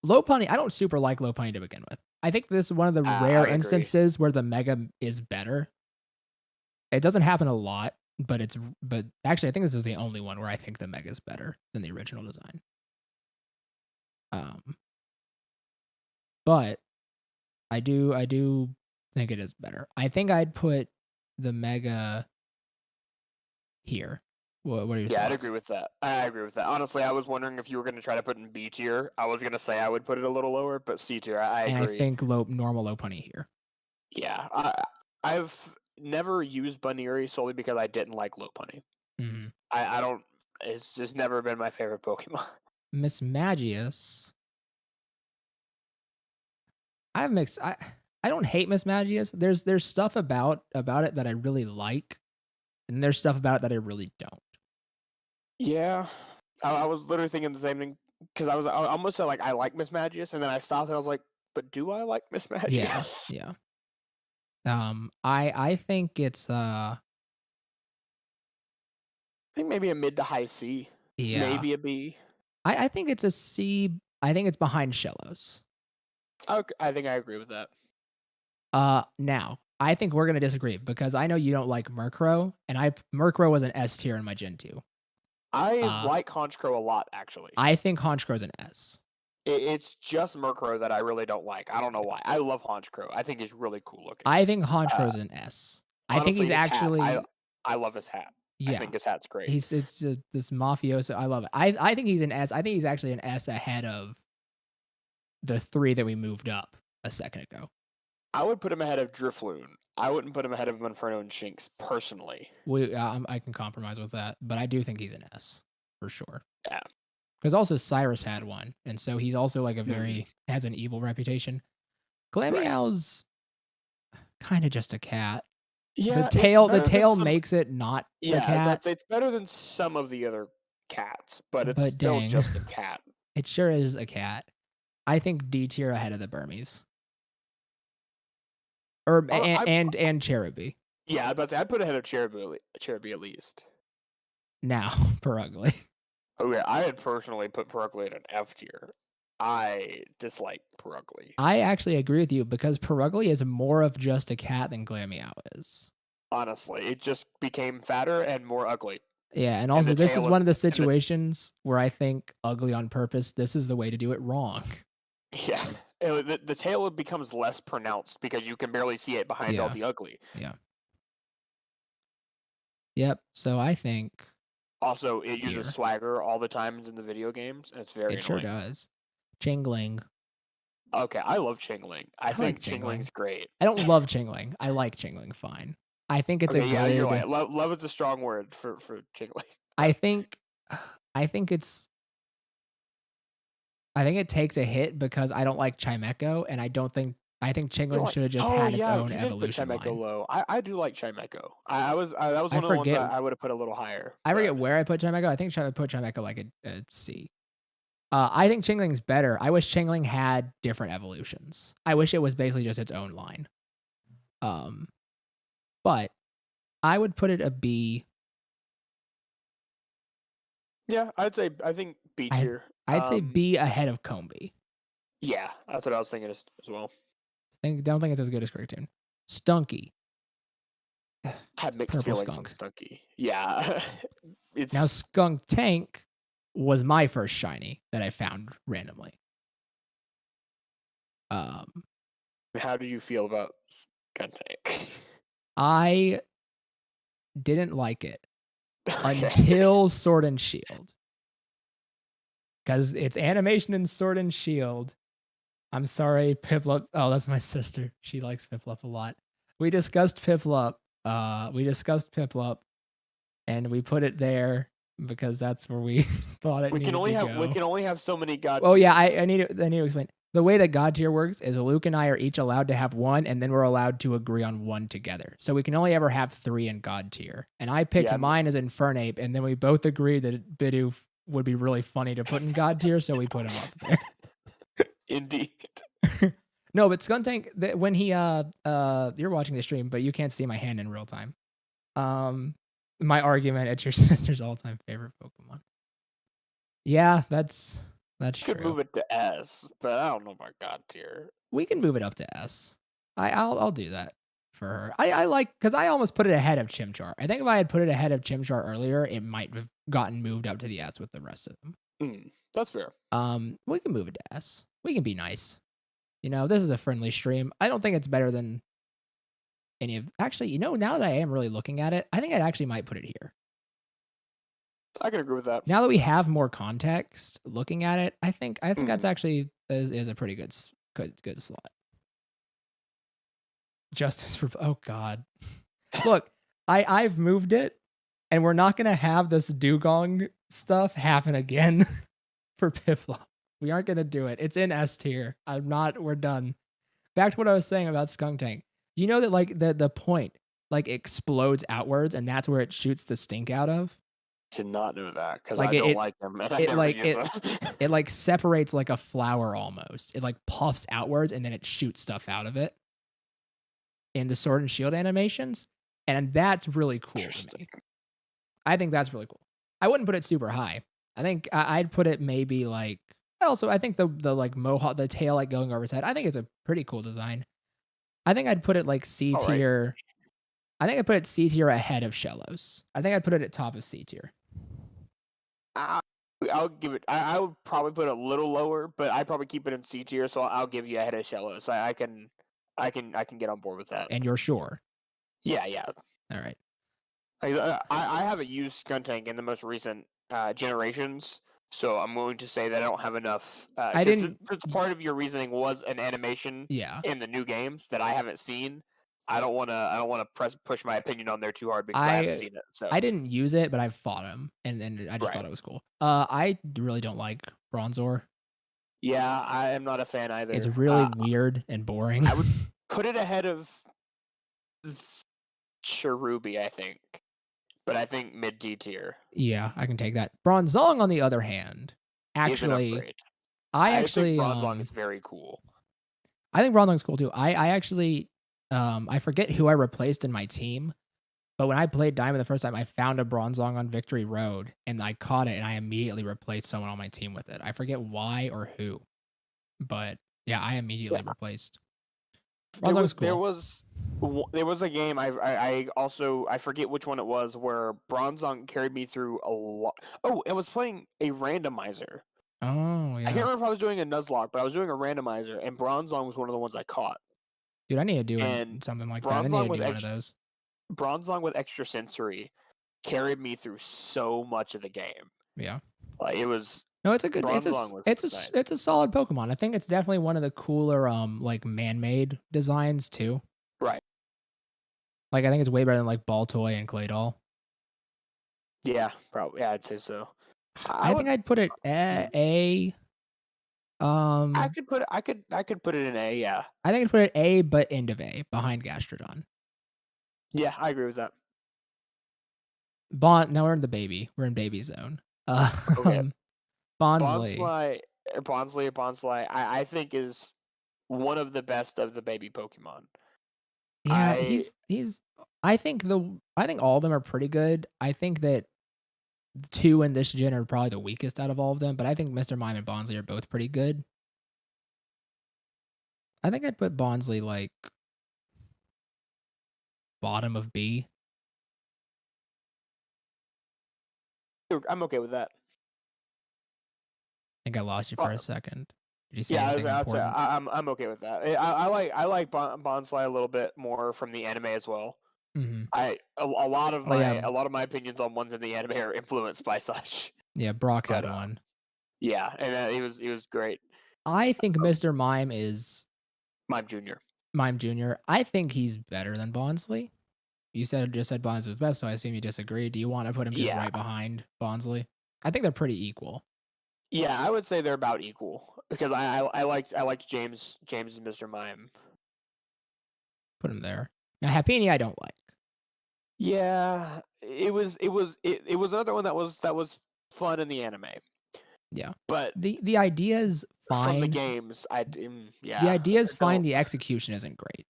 Lopunny, I don't super like Lopunny to begin with. I think this is one of the rare instances where the Mega is better. It doesn't happen a lot, but actually I think this is the only one where I think the Mega is better than the original design. But I do think it is better. I think I'd put the Mega here. What are your thoughts? I'd agree with that. I agree with that. Honestly, I was wondering if you were going to try to put it in B tier. I was going to say I would put it a little lower, but C tier, I agree. And I think normal Lopunny here. Yeah, I've never used Baneri solely because I didn't like Lopunny. Mm-hmm. I don't. It's just never been my favorite Pokemon. Miss Magius. I have mixed. I don't hate Miss Magius. There's stuff about it that I really like, and there's stuff about it that I really don't. Yeah, I was literally thinking the same thing because I almost said like I like Miss Magius, and then I stopped and I was like, but do I like Miss Magius? Yeah. I think it's I think maybe a mid to high C. Yeah. Maybe a B. I think it's a C. I think it's behind Shellos. Okay, I think I agree with that. Now, I think we're going to disagree because I know you don't like Murkrow, and Murkrow was an S tier in my Gen 2. I like Honchkrow a lot, actually. I think Honchkrow's an S. It's just Murkrow that I really don't like. I don't know why. I love Honchkrow. I think he's really cool looking. I think Honchkrow's an S. Honestly, I think he's actually... I love his hat. Yeah. I think his hat's great. It's this mafioso. I love it. I think he's an S. I think he's actually an S ahead of the 3 that we moved up a second ago. I would put him ahead of Drifloon. I wouldn't put him ahead of Monferno and Shinx, personally. I can compromise with that, but I do think he's an S, for sure. Yeah. Because also Cyrus had one, and so he's also like has an evil reputation. Glameow's kind of just a cat. Yeah, the tail makes it not a cat. It's better than some of the other cats, but it's still just a cat. It sure is a cat. I think D tier ahead of the Burmese. And Cherubi. Yeah, I'd put ahead of Cherubi at least. Now, Perugly. Okay, I had personally put Perugly at an F tier. I dislike Perugly. I actually agree with you because Perugly is more of just a cat than Glameow is. Honestly, it just became fatter and more ugly. Yeah, and also this is one of the situations where I think ugly on purpose, this is the way to do it wrong. Yeah, the tail becomes less pronounced because you can barely see it behind all the ugly. Yeah. Yep, so I think... Also, it uses swagger all the time in the video games, and it's very annoying. It sure does. Chingling. Okay, I love Chingling. I think Chingling's great. I don't love Chingling. I like Chingling fine. I think it's a good... Yeah, you're right. Love is a strong word for Chingling. I think I think it takes a hit because I don't like Chimecho, and I think Chingling should have just Oh had its yeah, own you did put evolution Chimecho line. low. I do like Chimecho. That was I one of the ones forget that I would have put a little higher. I forget But where I put Chimecho. I think I put Chimecho like a C. I think Chingling's better. I wish Chingling had different evolutions. I wish it was basically just its own line. But I would put it a B. yeah, I think B tier. I'd say B ahead of Combi. Yeah, that's what I was thinking as well. Don't think it's as good as Cricketune. Stunky. I have mixed Purple feelings skunk. on Stunky. Yeah, Now Skunk Tank was my first shiny that I found randomly. How do you feel about Skunk Tank? I didn't like it Okay. until Sword and Shield. Because its animation in Sword and Shield. I'm sorry, Piplup. Oh, that's my sister. She likes Piplup a lot. We discussed Piplup. And we put it there because that's where we thought it needed to go. We can only have so many God Oh yeah, tiers. I need to explain. The way that God tier works is Luke and I are each allowed to have one, and then we're allowed to agree on one together. So we can only ever have 3 in God tier. And I picked mine as Infernape, and then we both agreed that Bidoof would be really funny to put in God tier, so we put him up there. Indeed. No, but Skuntank, when he you're watching the stream, but you can't see my hand in real time. My argument, it's your sister's all-time favorite Pokemon. Yeah, that's You true. could move it to S, but I don't know about God tier. We can move it up to S. I'll do that for her. I like, because I almost put it ahead of Chimchar. I think if I had put it ahead of Chimchar earlier, it might have gotten moved up to the S with the rest of them. That's fair. We can move it to S. We can be nice. You know, this is a friendly stream. I don't think it's better than any of. Actually, you know, now that I am really looking at it, I think I actually might put it here. I can agree with that. Now that we have more context looking at it, I think that's actually is a pretty good slot. Justice for God. Look, I've moved it, and we're not gonna have this dugong stuff happen again for Piplup. We aren't gonna do it. It's in S tier. We're done. Back to what I was saying about Skuntank. Do you know that like the point like explodes outwards, and that's where it shoots the stink out of? Did not know that because Like I don't like them, and I never use them. It like separates like a flower almost. It like puffs outwards, and then it shoots stuff out of it in the Sword and Shield animations, and that's really cool to me. I think that's really cool. I wouldn't put it super high. I think I'd put it maybe like. Also, I think the like mohawk, the tail like going over its head. I think it's a pretty cool design. I think I'd put it like C tier. Right. I think I'd put it C tier ahead of Shellos. I think I'd put it at top of C tier. I'll give it. I would probably put it a little lower, but I'd probably keep it in C tier. So I'll give you ahead of Shellos. I can get on board with that. And you're sure? Yeah. All right. I haven't used Skuntank in the most recent generations, so I'm willing to say that I don't have enough. I didn't. It's part of your reasoning was an animation. Yeah. In the new games that I haven't seen. I don't want to push my opinion on there too hard because I haven't seen it. So I didn't use it, but I've fought him, and I just thought it was cool. I really don't like Bronzor. Yeah, I am not a fan either. It's really weird and boring. I would put it ahead of Cherubi, I think, but I think mid D tier. Yeah, I can take that. Bronzong, on the other hand, actually, I think Bronzong is very cool. I think Bronzong's cool too. I actually. I forget who I replaced in my team, but when I played Diamond the first time, I found a Bronzong on Victory Road, and I caught it, and I immediately replaced someone on my team with it. I forget why or who, but yeah, I immediately replaced. Bronzong's cool. There was a game I forget which one it was where Bronzong carried me through a lot. Oh, I was playing a randomizer. Oh yeah. I can't remember if I was doing a Nuzlocke, but I was doing a randomizer, and Bronzong was one of the ones I caught. Dude, I need to do something like that. I need to do one of those. Bronzong with extra sensory carried me through so much of the game. Yeah, like it was. No, it's a good. It's a solid Pokemon. I think it's definitely one of the cooler like man-made designs too. Right. Like I think it's way better than like Baltoy and Claydol. Yeah, probably. Yeah, I'd say so. I I would. think I'd put it A. I could put it. I could put it in A. Yeah. I think I'd put it A, but end of A, behind Gastrodon. Yeah, I agree with that. Now we're in the baby. We're in baby zone. Okay. Bonsley. Bonsly, I think is one of the best of the baby Pokemon. Yeah, I I think all of them are pretty good. I think that the two in this gen are probably the weakest out of all of them, but I think Mr. Mime and Bonsley are both pretty good. I think I'd put Bonsley like bottom of B. I'm okay with that. I think I lost you for a second. Did you say Yeah, anything important? I'm okay with that. I like Bonsly a little bit more from the anime as well. Mhm. A lot of yeah. my opinions on ones in the anime are influenced by such. Yeah, Brock But had one. yeah, and he was great. I think Mr. Mime is Mime Junior. Mime Jr. I think he's better than Bonsley. You just said Bonsley was best, so I assume you disagree. Do you want to put him just Yeah. right behind Bonsley? I think they're pretty equal. Yeah, I would say they're about equal because I liked James and Mr. Mime. Put him there. Now Happiny I don't like. Yeah, it was another one that was fun in the anime. Yeah. But the idea is fine. From the games, yeah. The idea is fine. The execution isn't great.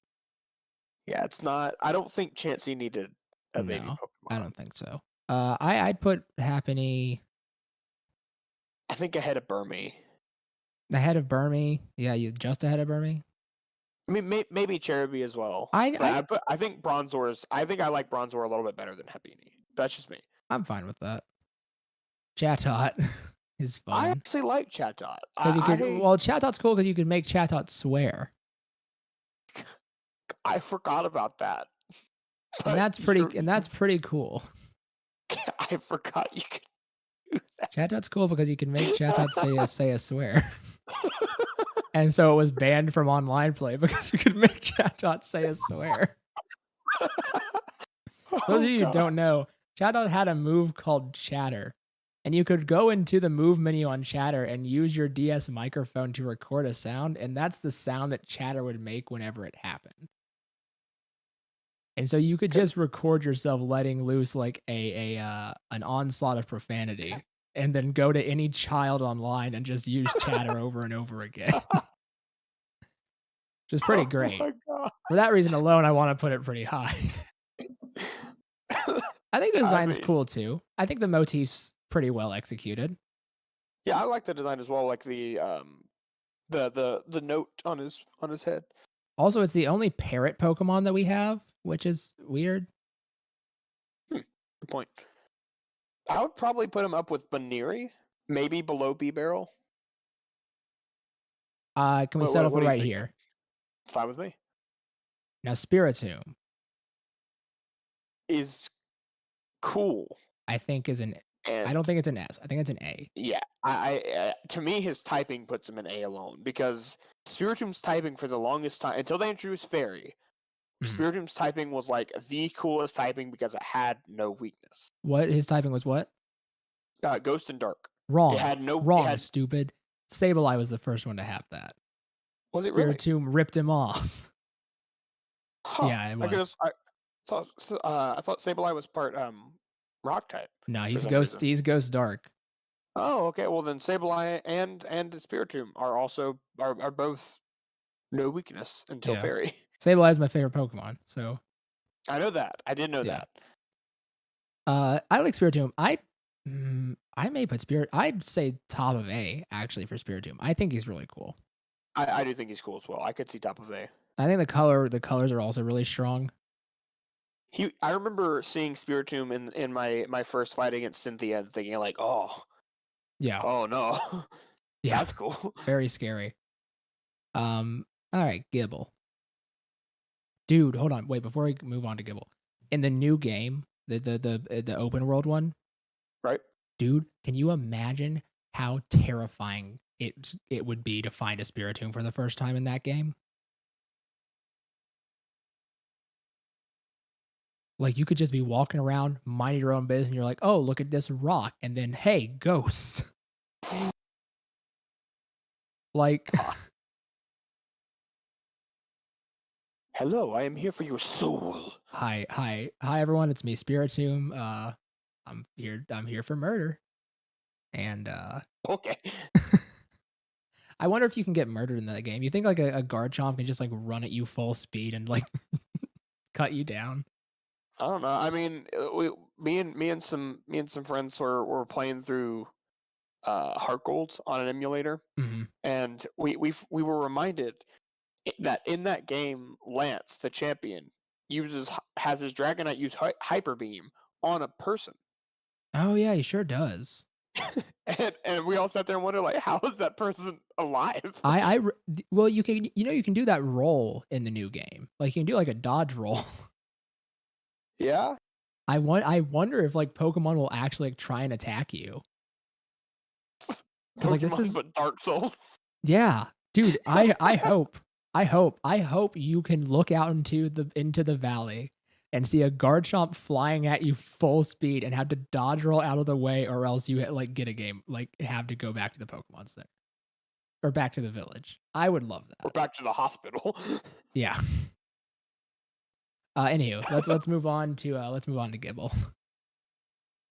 Yeah, it's not. I don't think Chansey needed a baby Pokemon. I don't think so. I'd put Happiny. I think ahead of Burmy. Ahead of Burmy? Yeah, you just ahead of Burmy? I mean, maybe Cherubi as well. I think Bronzor's. I think I like Bronzor a little bit better than Happiny. That's just me. I'm fine with that. Chatot is fun. I actually like Chatot. Well, Chatot's cool because you could make Chatot swear. I forgot about that. And that's pretty cool. I forgot you could do that. Chatot's cool because you can make Chatot say a swear. And so it was banned from online play because you could make Chatot say a swear. Those of you who don't know, Chatot had a move called Chatter. And you could go into the move menu on Chatter and use your DS microphone to record a sound, and that's the sound that Chatter would make whenever it happened. And so you could just record yourself letting loose like an onslaught of profanity, and then go to any child online and just use Chatter over and over again. Which is pretty great. For that reason alone, I want to put it pretty high. I think the design's cool too. I think the motif's pretty well executed. Yeah, I like the design as well, like the note on his head. Also, it's the only parrot Pokemon that we have, which is weird. Good point. I would probably put him up with Veneria, maybe below B-Barrel. Can we settle for right here? It's fine with me. Now, Spiritsum is cool. I think is an. I don't think it's an S. I think it's an A. Yeah, I to me his typing puts him in A alone because Spiritom's typing for the longest time until they introduced Fairy. Spiritom's typing was like the coolest typing because it had no weakness. What his typing was? What? Ghost and Dark. Wrong. It had no. Wrong. Stupid. Sableye was the first one to have that. Was it really? Spiritomb ripped him off. Huh. Yeah, it was. I thought Sableye was part rock type. No, he's Ghost. He's Ghost Dark. Oh, okay. Well, then Sableye and Spiritomb are both no weakness until Fairy. Sableye is my favorite Pokemon, so I know that. I did know that. I like Spiritomb. I may put I'd say top of A actually for Spiritomb. I think he's really cool. I do think he's cool as well. I could see top of A. I think the colors are also really strong. I remember seeing Spiritomb in my first fight against Cynthia and thinking like, oh no. Yeah, that's cool. Very scary. All right, Gibble. Dude, hold on. Wait, before we move on to Gibble. In the new game, the open world one, right? Dude, can you imagine how terrifying it would be to find a Spiritomb for the first time in that game? Like, you could just be walking around, minding your own business, and you're like, oh, look at this rock. And then, hey, ghost. Like, Hello, I am here for your soul. hi, everyone. It's me, Spiritsum. I'm here for murder. And, Okay. I wonder if you can get murdered in that game. You think like a Garchomp can just like run at you full speed and like cut you down? I don't know. I mean, me and some friends were playing through Heart Gold on an emulator, Mm-hmm. and we were reminded that in that game, Lance, the champion, has his Dragonite use Hyper Beam on a person, Oh yeah, he sure does. and we all sat there and wondered, like, how is that person alive? Well, you can do that roll in the new game. Like you can do like a dodge roll. Yeah, I wonder if like Pokemon will actually like try and attack you. Because like this is but Dark Souls. yeah, dude. I hope you can look out into the valley and see a Garchomp flying at you full speed and have to dodge roll out of the way, or else you like get a game, like have to go back to the Pokemon Center or back to the village. I would love Or that. back to the hospital. Yeah. Anywho, let's move on to Gibble.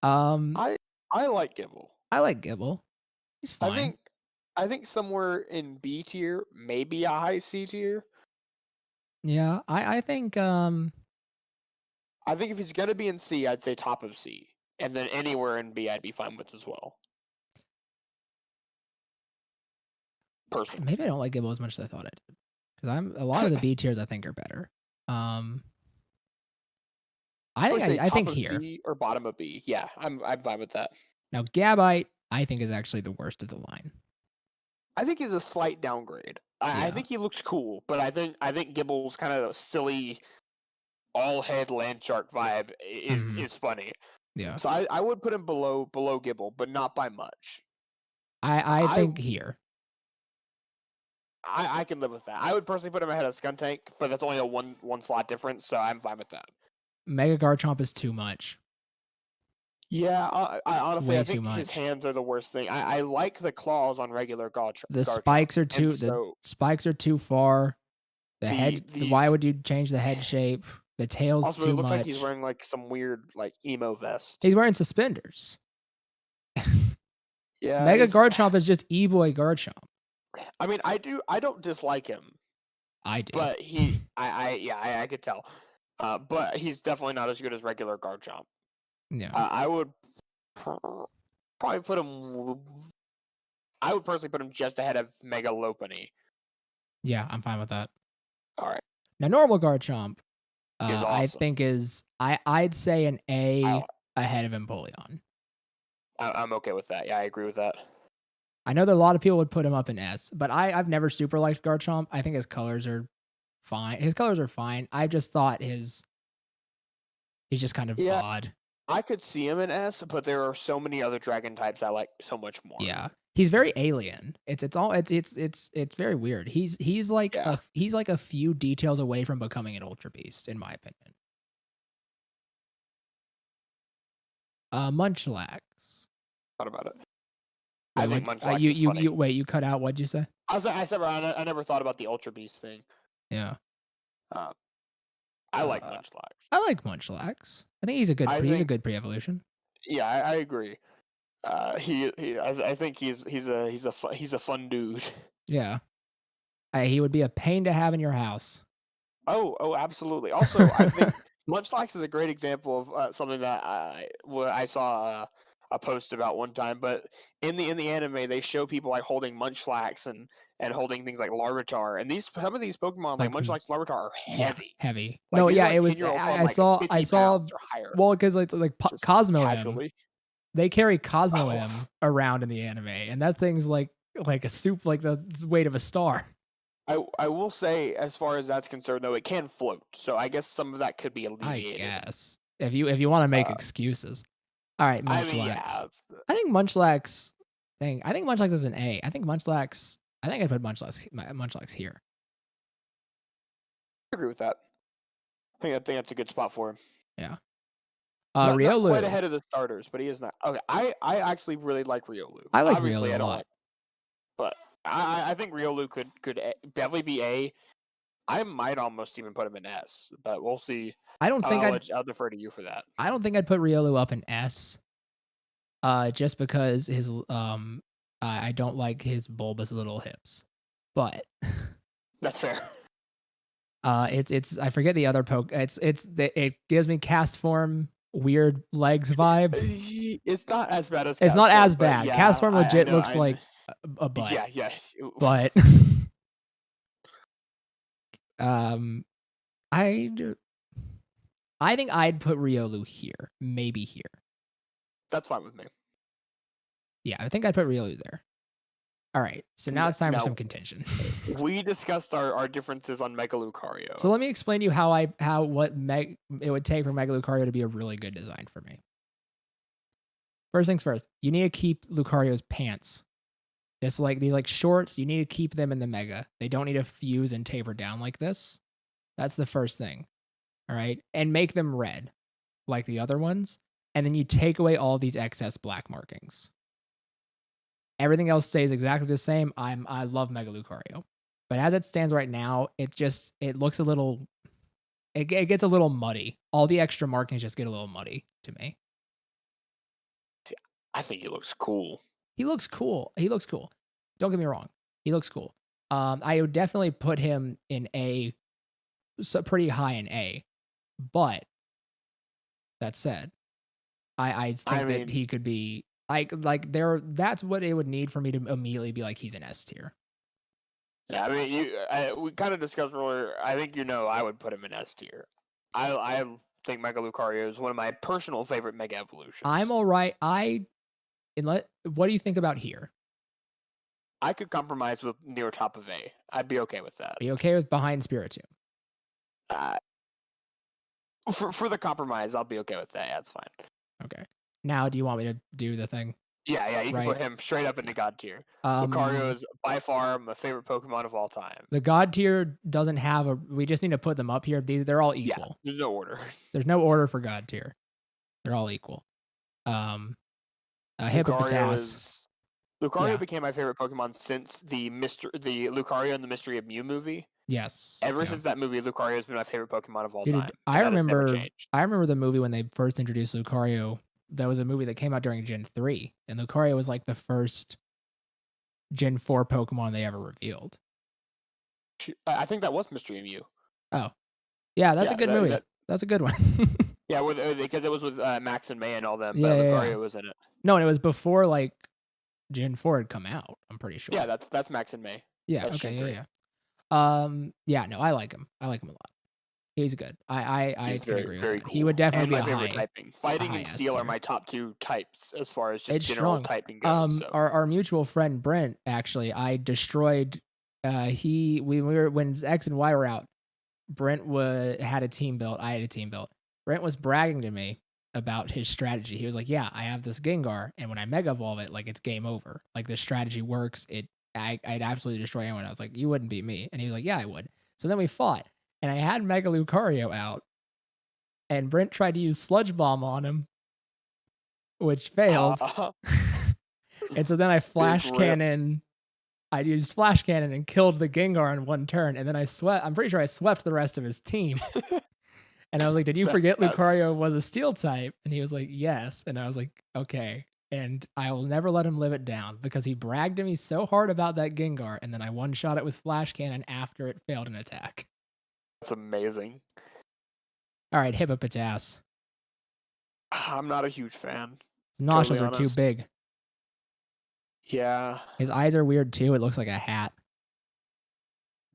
I like Gibble. I like Gibble. He's fine. I think somewhere in B tier, maybe a high C tier. Yeah, I think I think if he's gonna be in C, I'd say top of C, and then anywhere in B, I'd be fine with as well. Personally, maybe I don't like Gibble as much as I thought I did, because a lot of the B tiers I think are better. I think here C or bottom of B. Yeah, I'm fine with that. now Gabite I think is actually the worst of the line. I think he's a slight downgrade. I think he looks cool, but I think Gibble's kind of silly, all head Landshark vibe is funny. Yeah. So I would put him below Gibble, but not by much. I think here. I can live with that. I would personally put him ahead of Skuntank, but that's only a one slot difference, so I'm fine with that. Mega Garchomp is too much. Yeah, I honestly, Way I think too his much. hands are the worst thing. I like the claws on regular Garchomp. The spikes are too spikes are too far. Why would you change the head shape? The tail's also, too it looks much. like he's wearing like some weird like emo vest. He's wearing suspenders. Yeah, Mega Garchomp is just E-boy Garchomp. I mean, I don't dislike him. I do. But I could tell. But he's definitely not as good as regular Garchomp. Yeah. I would probably put him. I would personally put him just ahead of Mega Lopunny. Yeah, I'm fine with that. All right. Now, normal Garchomp, awesome. I think I'd say an A ahead of Empoleon. I'm okay with that. Yeah, I agree with that. I know that a lot of people would put him up in S, but I've never super liked Garchomp. I think his colors are fine. His colors are fine. I just thought he's just kind of odd. I could see him in S, but there are so many other dragon types I like so much more. Yeah, he's very alien. It's very weird. He's like a few details away from becoming an Ultra Beast, in my opinion. Munchlax. Thought about it. I think Munchlax is funny. You cut out. What'd you say? I never thought about the Ultra Beast thing. Yeah. I like Munchlax. I like Munchlax. I think he's a good pre-evolution. Yeah, I agree. I think he's a fun dude. Yeah. He would be a pain to have in your house. Oh, absolutely. Also, I think Munchlax is a great example of something that I saw a post about one time. But in the anime, they show people like holding Munchlax and holding things like Larvitar, and some of these Pokemon like Munchlax, Larvitar are heavy. Yeah, heavy. Like, no, yeah, like it was. I saw. Well, because like Cosmoline, they carry Cosmoline around in the anime, and that thing's like a soup, like the weight of a star. I will say, as far as that's concerned, though, it can float, so I guess some of that could be alleviated. I guess if you want to make excuses. All right, Munchlax. I mean, yeah, I think Munchlax is an A. I think I put Munchlax here. I agree with that. I think that's a good spot for him. Yeah. Not quite Ryolo. ahead of the starters, but he is not. Okay, I actually really like Ryolo. I like Obviously, Ryolo I a don't lot. like, but I think Ryolo could definitely be A. I might almost even put him in S, but we'll see. I don't think I'll defer to you for that. I don't think I'd put Ryolo up in S. Just because his I don't like his bulbous little hips. But That's fair. it's I forget the other poke. It gives me cast form weird legs vibe. It's not as bad as It's not Cast as Form, bad. yeah, Cast form I legit know, looks like a butt. Yeah. But I think I'd put Ryolu here, maybe here. That's fine with me. Yeah, I think I'd put Ryolu there. All right, so now it's time for some contention. We discussed our differences on Mega Lucario. So let me explain to you what it would take for Mega Lucario to be a really good design for me. First things first, you need to keep Lucario's pants. These shorts, you need to keep them in the Mega. They don't need to fuse and taper down like this. That's the first thing. All right, and make them red like the other ones, and then you take away all these excess black markings. Everything else stays exactly the same. I love Mega Lucario, but as it stands right now, it looks a little. It gets a little muddy. All the extra markings just get a little muddy to me. See, I think he looks cool. He looks cool. Don't get me wrong. He looks cool. I would definitely put him in A, so pretty high in A. But that said, I think that he could be that's what it would need for me to immediately be like he's an S tier. Yeah, I mean, we kind of discussed earlier. I think I would put him in S tier. I think Mega Lucario is one of my personal favorite Mega Evolutions. I'm all right. What do you think about here? I could compromise with near top of A. I'd be okay with that. Be okay with behind Spiritsum? For the compromise, I'll be okay with that. Yeah, that's fine. Okay. Now, do you want me to do the thing? Yeah, you can put him straight up into God tier. Lucario is by far my favorite Pokemon of all time. The God tier doesn't have we just need to put them up here. They're all equal. Yeah, there's no order. There's no order for God tier. They're all equal. Hippopotas. Lucario became my favorite Pokemon since the Lucario and the Mystery of Mew movie. Yes. Ever since that movie, Lucario has been my favorite Pokemon of all time. I remember the movie when they first introduced Lucario. That was a movie that came out during Gen 3, and Lucario was like the first Gen 4 Pokemon they ever revealed. I think that was Mystery of Mew. Oh. Yeah, that's a good movie. That's a good one. Yeah, because it was with Max and May and all them, but Lucario was in it. No, and it was before Gen 4 had come out, I'm pretty sure. Yeah, that's Max and May. Yeah, that's okay, yeah. No, I like him. I like him a lot. He's good. I can agree with that. Cool. He would definitely be my favorite high. Typing. Fighting and Steel are my top 2 types as far as just general typing goes. So. Our mutual friend Brent, actually, I destroyed. When X and Y were out, Brent had a team built. I had a team built. Brent was bragging to me about his strategy. He was like, "Yeah, I have this Gengar, and when I Mega Evolve it, it's game over. The strategy works. I'd absolutely destroy anyone." I was like, "You wouldn't beat me," and he was like, "Yeah, I would." So then we fought. And I had Mega Lucario out, and Brent tried to use Sludge Bomb on him, which failed. And so then I Flash Cannon. I used Flash Cannon and killed the Gengar in one turn, and then I'm pretty sure I swept the rest of his team. And I was like, "Did you forget Lucario was a Steel type?" And he was like, "Yes." And I was like, "Okay." And I will never let him live it down because he bragged to me so hard about that Gengar, and then I one-shot it with Flash Cannon after it failed an attack. That's amazing. All right, Hippopotas. I'm not a huge fan. Nostrils are too big. Yeah. His eyes are weird too. It looks like a hat.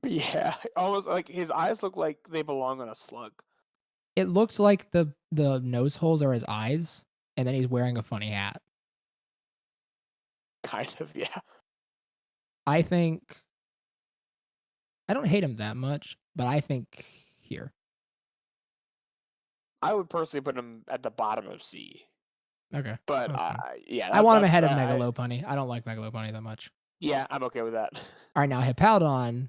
Yeah, almost like his eyes look like they belong on a slug. It looks like the nose holes are his eyes, and then he's wearing a funny hat. Kind of, yeah. I don't hate him that much, but I think here. I would personally put him at the bottom of C. Okay. But yeah. I want him ahead of Megalopunny. I don't like Megalopunny that much. Yeah, I'm okay with that. All right, now Hippowdon.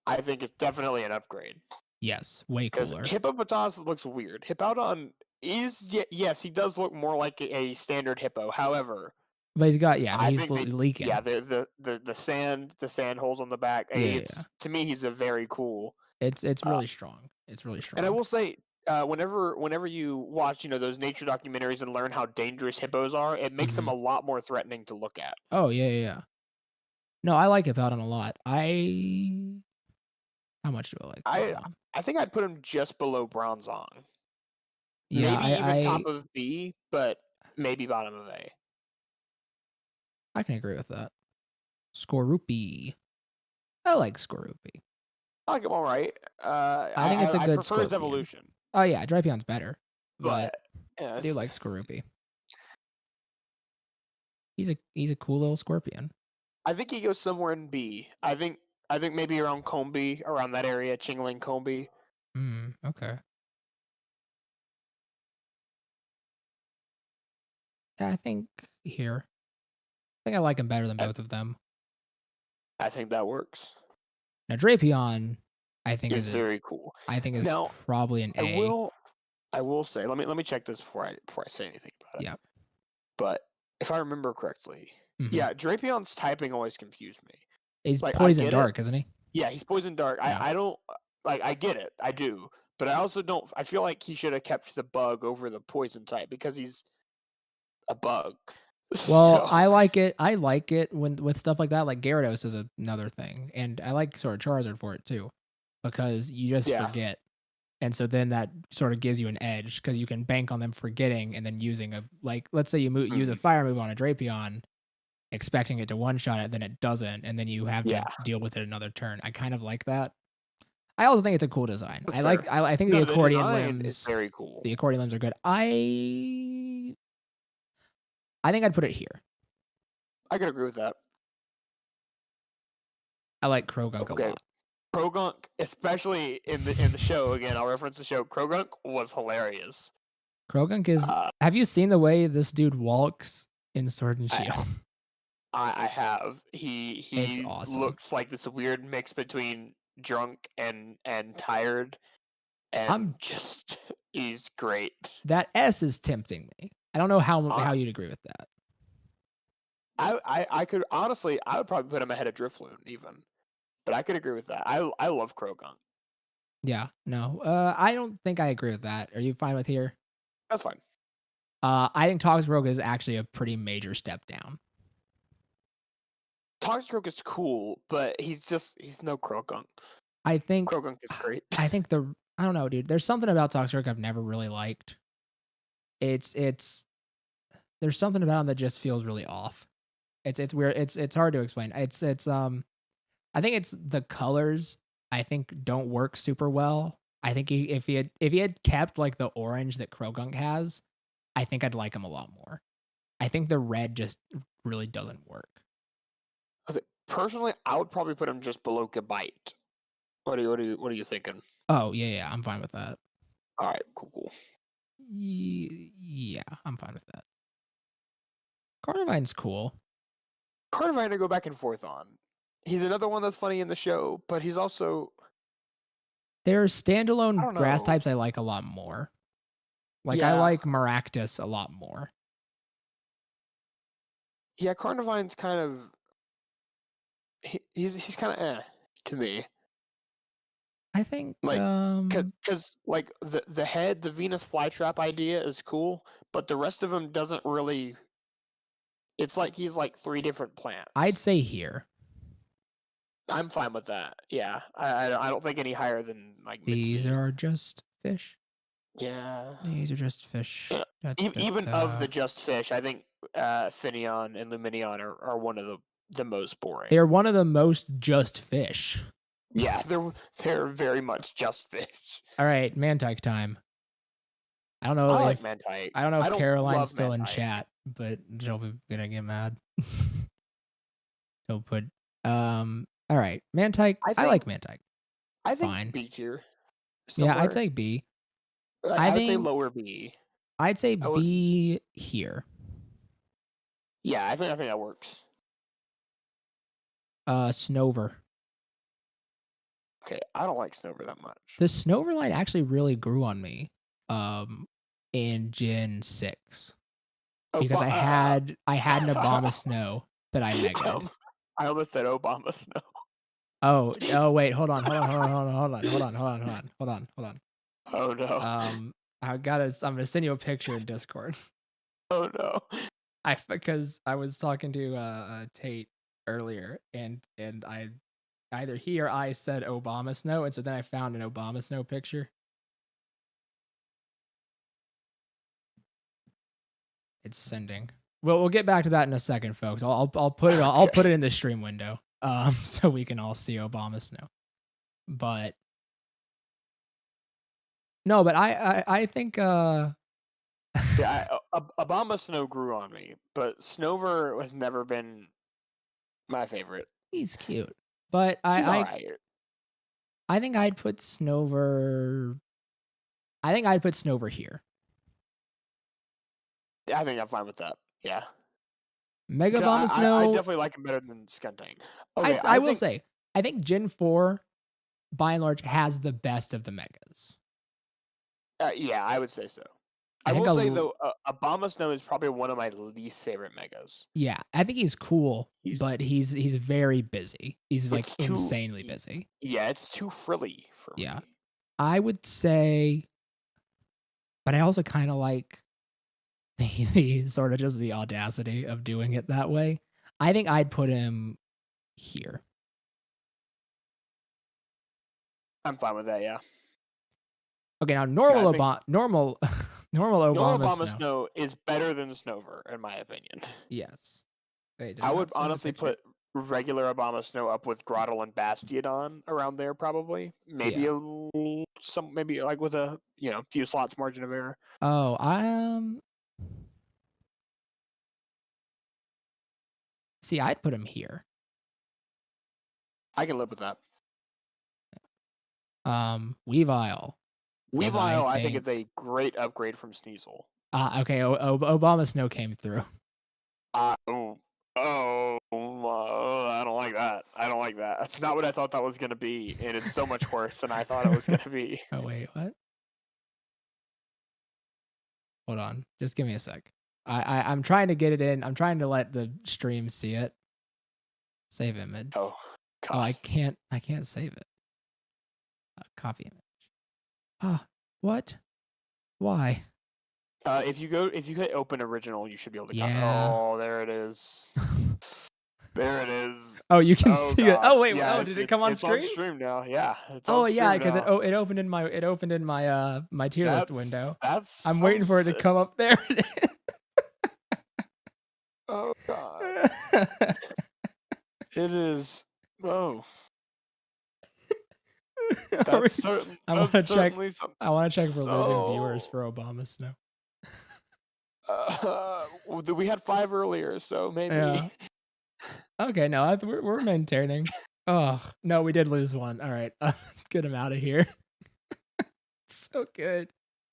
I think it's definitely an upgrade. Yes, way Because cooler. Hippopotas looks weird. Hippowdon is yes, he does look more like a standard hippo. However, But he's got, yeah, I mean, I he's think leaking. yeah, the sand holes on the back. Yeah. It's to me, he's a very cool. It's Uh, really strong. It's really strong. and I will say, whenever you watch, those nature documentaries and learn how dangerous hippos are, it makes them a lot more threatening to look at. Oh, yeah. No, I like Hippowdon a lot. How much do I like Hippowdon? I think I'd put him just below Bronzong. Yeah, Maybe even top of B, but maybe bottom of A. I can agree with that. Skorupi. I like Skorupi. I like him all right. I think it's a I good prefer his Scorpion. evolution. Oh yeah, Drapions better, But I do like Skorupi. He's a cool little Scorpion. I think he goes somewhere in B. I think maybe around Combi, around that area, Chingling Combi. Okay. Yeah, I think here. I think I like him better than both of them. I think that works. Now Drapion, I think is very cool. I think is probably an A. I will say, let me check this before I say anything about it. Yeah. But if I remember correctly, yeah, Drapion's typing always confused me. He's poison dark, isn't he? Yeah, he's poison dark. Yeah. I don't I get it. I do. But I also don't I feel like he should have kept the bug over the poison type because he's a bug. Well, I like it when with stuff like that. Like Gyarados is another thing. And I like sort of Charizard for it too. Because you just forget. And so then that sort of gives you an edge because you can bank on them forgetting and then using let's say you use a fire move on a Drapion, expecting it to one-shot it, then it doesn't, and then you have to deal with it another turn. I kind of like that. I also think it's a cool design. I think the accordion limbs is very cool. The accordion limbs are good. I think I'd put it here. I could agree with that. I like Krogunk a lot. Krogunk, especially in the show, again, I'll reference the show, Krogunk was hilarious. Krogunk is... have you seen the way this dude walks in Sword and Shield? I have. He awesome. Looks like this weird mix between drunk and tired, and he's great. That S is tempting me. I don't know how you'd agree with that. I could honestly, I would probably put him ahead of Drifloon even. But I could agree with that. I love Krogunk. Yeah, no. I don't think I agree with that. Are you fine with here? That's fine. I think Toxicroak is actually a pretty major step down. Toxicroak is cool, but he's no Krogunk. I think Krogunk is great. I think I don't know, dude. There's something about Toxicroak I've never really liked. There's something about him that just feels really off. It's weird. It's hard to explain. I think it's the colors I think don't work super well. I think if he had kept like the orange that Krogunk has, I think I'd like him a lot more. I think the red just really doesn't work. Personally, I would probably put him just below Gabite. What are you thinking? Oh yeah, I'm fine with that. All right, cool. Yeah, I'm fine with that. Carnivine's cool. Carnivine I go back and forth on. He's another one that's funny in the show, but he's also... There are standalone grass types I like a lot more. I like Maractus a lot more. Yeah, Carnivine's kind of... He's kind of to me. I think because the head, the Venus flytrap idea is cool, but the rest of him doesn't really. It's like he's like 3 different plants. I'd say here. I'm fine with that. Yeah, I don't think any higher than like. These are just fish. Yeah. These are just fish. Even of the just fish, I think Finneon and Luminion are one of the most boring. They're one of the most just fish. Yeah, they're very much just fish. All right, Mantike time. I don't know like Mantike. I don't know if Caroline's still in chat, but she'll be gonna get mad. She'll put all right, Mantike. I like Mantike. I think B tier. Yeah, I'd say B. I would say lower B. I'd say B here. Yeah, I think that works. Snover. Okay, I don't like Snover that much. The Snover line actually really grew on me in Gen 6 because I had an Abomasnow that I megaed. I almost said Obama Snow. Oh wait, hold on. Oh no. I'm gonna send you a picture in Discord. Oh no. Because I was talking to Tate earlier, and I either he or I said Obama Snow, and so then I found an Obama Snow picture. It's sending. Well, we'll get back to that in a second, folks. I'll put it I'll put it in the stream window, so we can all see Obama Snow. But no, but I think yeah, Obama Snow grew on me, but Snover has never been my favorite. He's cute, but He's alright. I think I'd put Snover. I think I'd put Snover here. I think I'm fine with that. Yeah. Mega Abomasnow. I definitely like him better than Skuntank. Okay, I will say, I think Gen 4, by and large, has the best of the megas. Yeah, I would say so. I will say, though, Abomasnow is probably one of my least favorite megas. Yeah, I think he's cool, but he's very busy. He's like insanely busy. Yeah, it's too frilly for me. Yeah. I would say, but I also kind of like the sort of just the audacity of doing it that way. I think I'd put him here. I'm fine with that, yeah. Okay, now normal Abomasnow is better than Snover, in my opinion. Yes. Wait, I would honestly put regular Abomasnow up with Grottle and Bastion around there, probably. Maybe maybe like with a few slots margin of error. Oh, see, I'd put him here. I can live with that. Weavile. Weavile, I think it's a great upgrade from Sneasel. Okay, Abomasnow came through. I don't like that. I don't like that. That's not what I thought that was going to be, and it's so much worse than I thought it was going to be. Oh, wait, what? Hold on. Just give me a sec. I'm trying to get it in. I'm trying to let the stream see it. Save image. Oh, God. Oh, I can't save it. Copy image. What? Why? If you hit open original, you should be able to. Yeah. Oh, there it is. There it is. Oh, you can see it. Oh wait, yeah, did it come on stream? It's on stream now. Yeah. It's oh on yeah, because it opened in my my tier list window. I'm waiting for it to come up there. Oh God. It is. Oh. That's certain. I want to check. I want to check for losing viewers for Abomasnow. We had 5 earlier, so maybe. Yeah. Okay, no, we're maintaining. Oh no, we did lose one. All right, get him out of here. So good.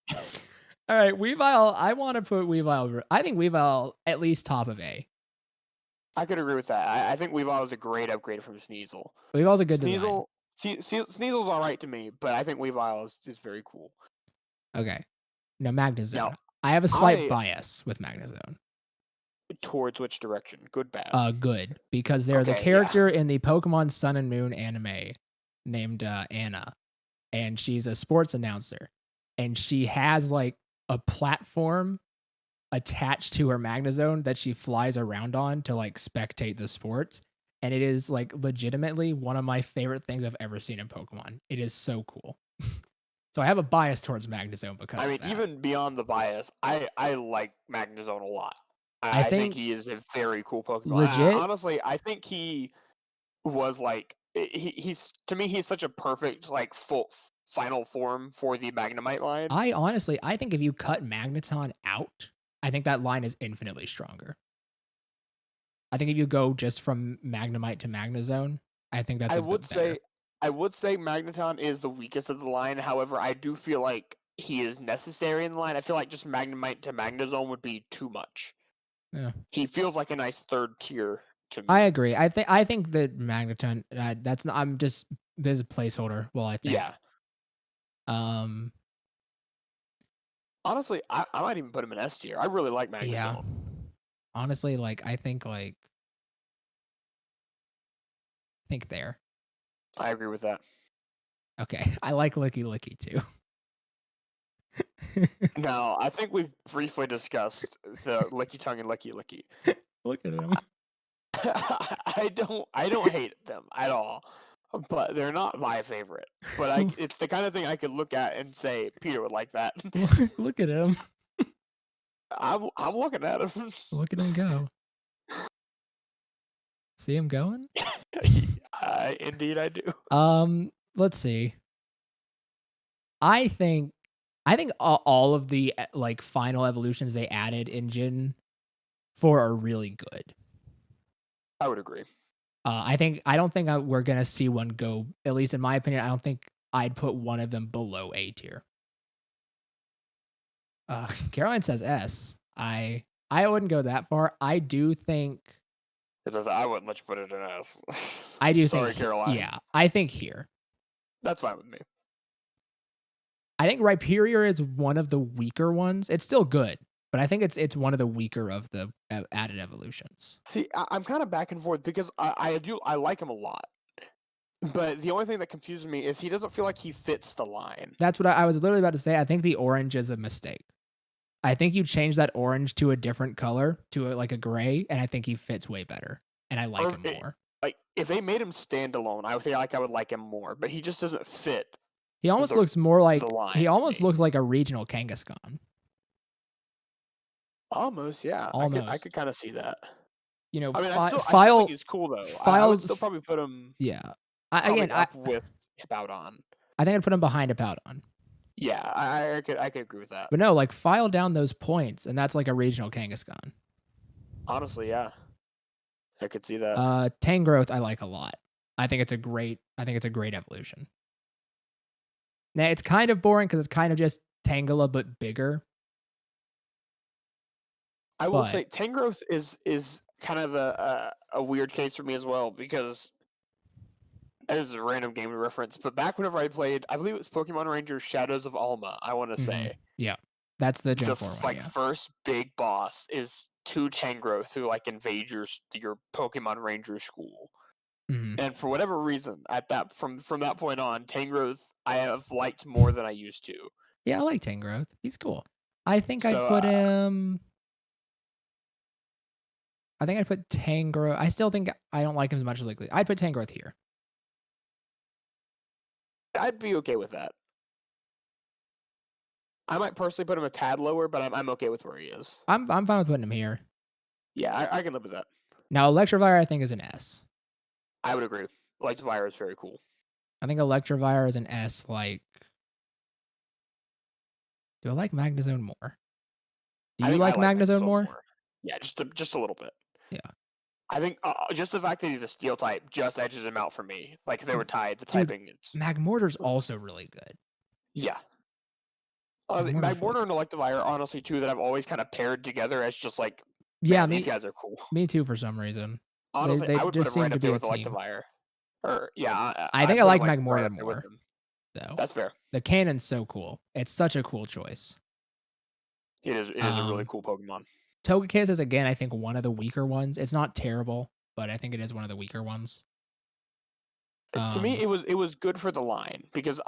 All right, Weavile. I want to put Weavile. I think Weavile at least top of A. I could agree with that. I think Weavile is a great upgrade from Sneasel. Weavile's a good design. Sneasel's all right to me, but I think Weavile is very cool. Okay. Now, Magnezone. Now, I have a slight bias with Magnezone. Towards which direction? Good, bad? Good. Because there's a character in the Pokemon Sun and Moon anime named Anna, and she's a sports announcer, and she has like a platform attached to her Magnezone that she flies around on to like spectate the sports. And it is like legitimately one of my favorite things I've ever seen in Pokemon. It is so cool. So I have a bias towards Magnezone because I mean, even beyond the bias, I like Magnezone a lot. I think he is a very cool Pokemon. Legit. Honestly, I think he was like he's to me he's such a perfect like full final form for the Magnemite line. I think if you cut Magneton out, I think that line is infinitely stronger. I think if you go just from Magnemite to Magnezone, I think that's. I would say Magneton is the weakest of the line. However, I do feel like he is necessary in the line. I feel like just Magnemite to Magnezone would be too much. Yeah, he feels like a nice third tier to me. I agree. I think that Magneton. That's not. I'm just This is a placeholder. Well, I think. Yeah. Um. Honestly, I might even put him in S tier. I really like Magnezone. Yeah. Honestly, like I think there. I agree with that. Okay, I like Licky Licky too. No, I think we've briefly discussed the Licky Tongue and Licky Licky. Look at him. I don't hate them at all, but they're not my favorite. But it's the kind of thing I could look at and say Peter would like that. Look at him. I'm looking at him. Look at him go. See him going? Indeed, I do. Let's see. I think all of the like final evolutions they added in Gen 4 are really good. I would agree. I don't think we're gonna see one go. At least in my opinion, I don't think I'd put one of them below A tier. Caroline says S. I wouldn't go that far. I do think. I wouldn't let you put it in S. I do Sorry, think. Caroline. Yeah, I think here. That's fine with me. I think Rhyperior is one of the weaker ones. It's still good, but I think it's one of the weaker of the added evolutions. See, I'm kind of back and forth because I like him a lot, but the only thing that confuses me is he doesn't feel like he fits the line. That's what I was literally about to say. I think the orange is a mistake. I think you change that orange to a different color, to like a gray, and I think he fits way better, and I like him more. Like if they made him standalone, I would like him more, but he just doesn't fit. He almost looks more like looks like a regional Kangaskhan. Almost, yeah. Almost. I could kind of see that. You know, I mean, I still think he's cool though. I would still probably put him. Yeah. Up with Hippowdon. I think I'd put him behind Hippowdon. Yeah, I could agree with that. But no, like file down those points, and that's like a regional Kangaskhan. Honestly, yeah. I could see that. Tangrowth I like a lot. I think it's a great evolution. Now it's kind of boring because it's kind of just Tangela but bigger. I will say Tangrowth is kind of a weird case for me as well because it is a random game reference. But back whenever I played, I believe it was Pokemon Rangers Shadows of Alma. I want to say, yeah, that's the Gen 4 one. First big boss is 2 Tangrowth who like invade your Pokemon Ranger school. And for whatever reason, from that point on, Tangrowth I have liked more than I used to. Yeah, I like Tangrowth. He's cool. I think I'd put him. I think I'd put Tangrowth. I still think I don't like him as much as Licky. I'd put Tangrowth here. I'd be okay with that. I might personally put him a tad lower, but I'm okay with where he is. I'm fine with putting him here. Yeah, I can live with that. Now, Electivire, I think, is an S. I would agree. Electivire is very cool. I think Electivire is an S. Like, do I like Magnezone more? Do you like Magnezone more? Yeah, just a little bit. Yeah. I think just the fact that he's a steel type just edges him out for me. Like if they were tied, the typing. Magmortar's also really good. Yeah. Magmortar and Electivire are honestly two that I've always kind of paired together as just like, yeah, these guys are cool. Me too for some reason. Honestly, I would put him right up there with Electivire. I think I like Magmortar more. Though. That's fair. The cannon's so cool. It's such a cool choice. It is a really cool Pokemon. Togekiss is, again, I think, one of the weaker ones. It's not terrible, but I think it is one of the weaker ones. To me, it was good for the line, because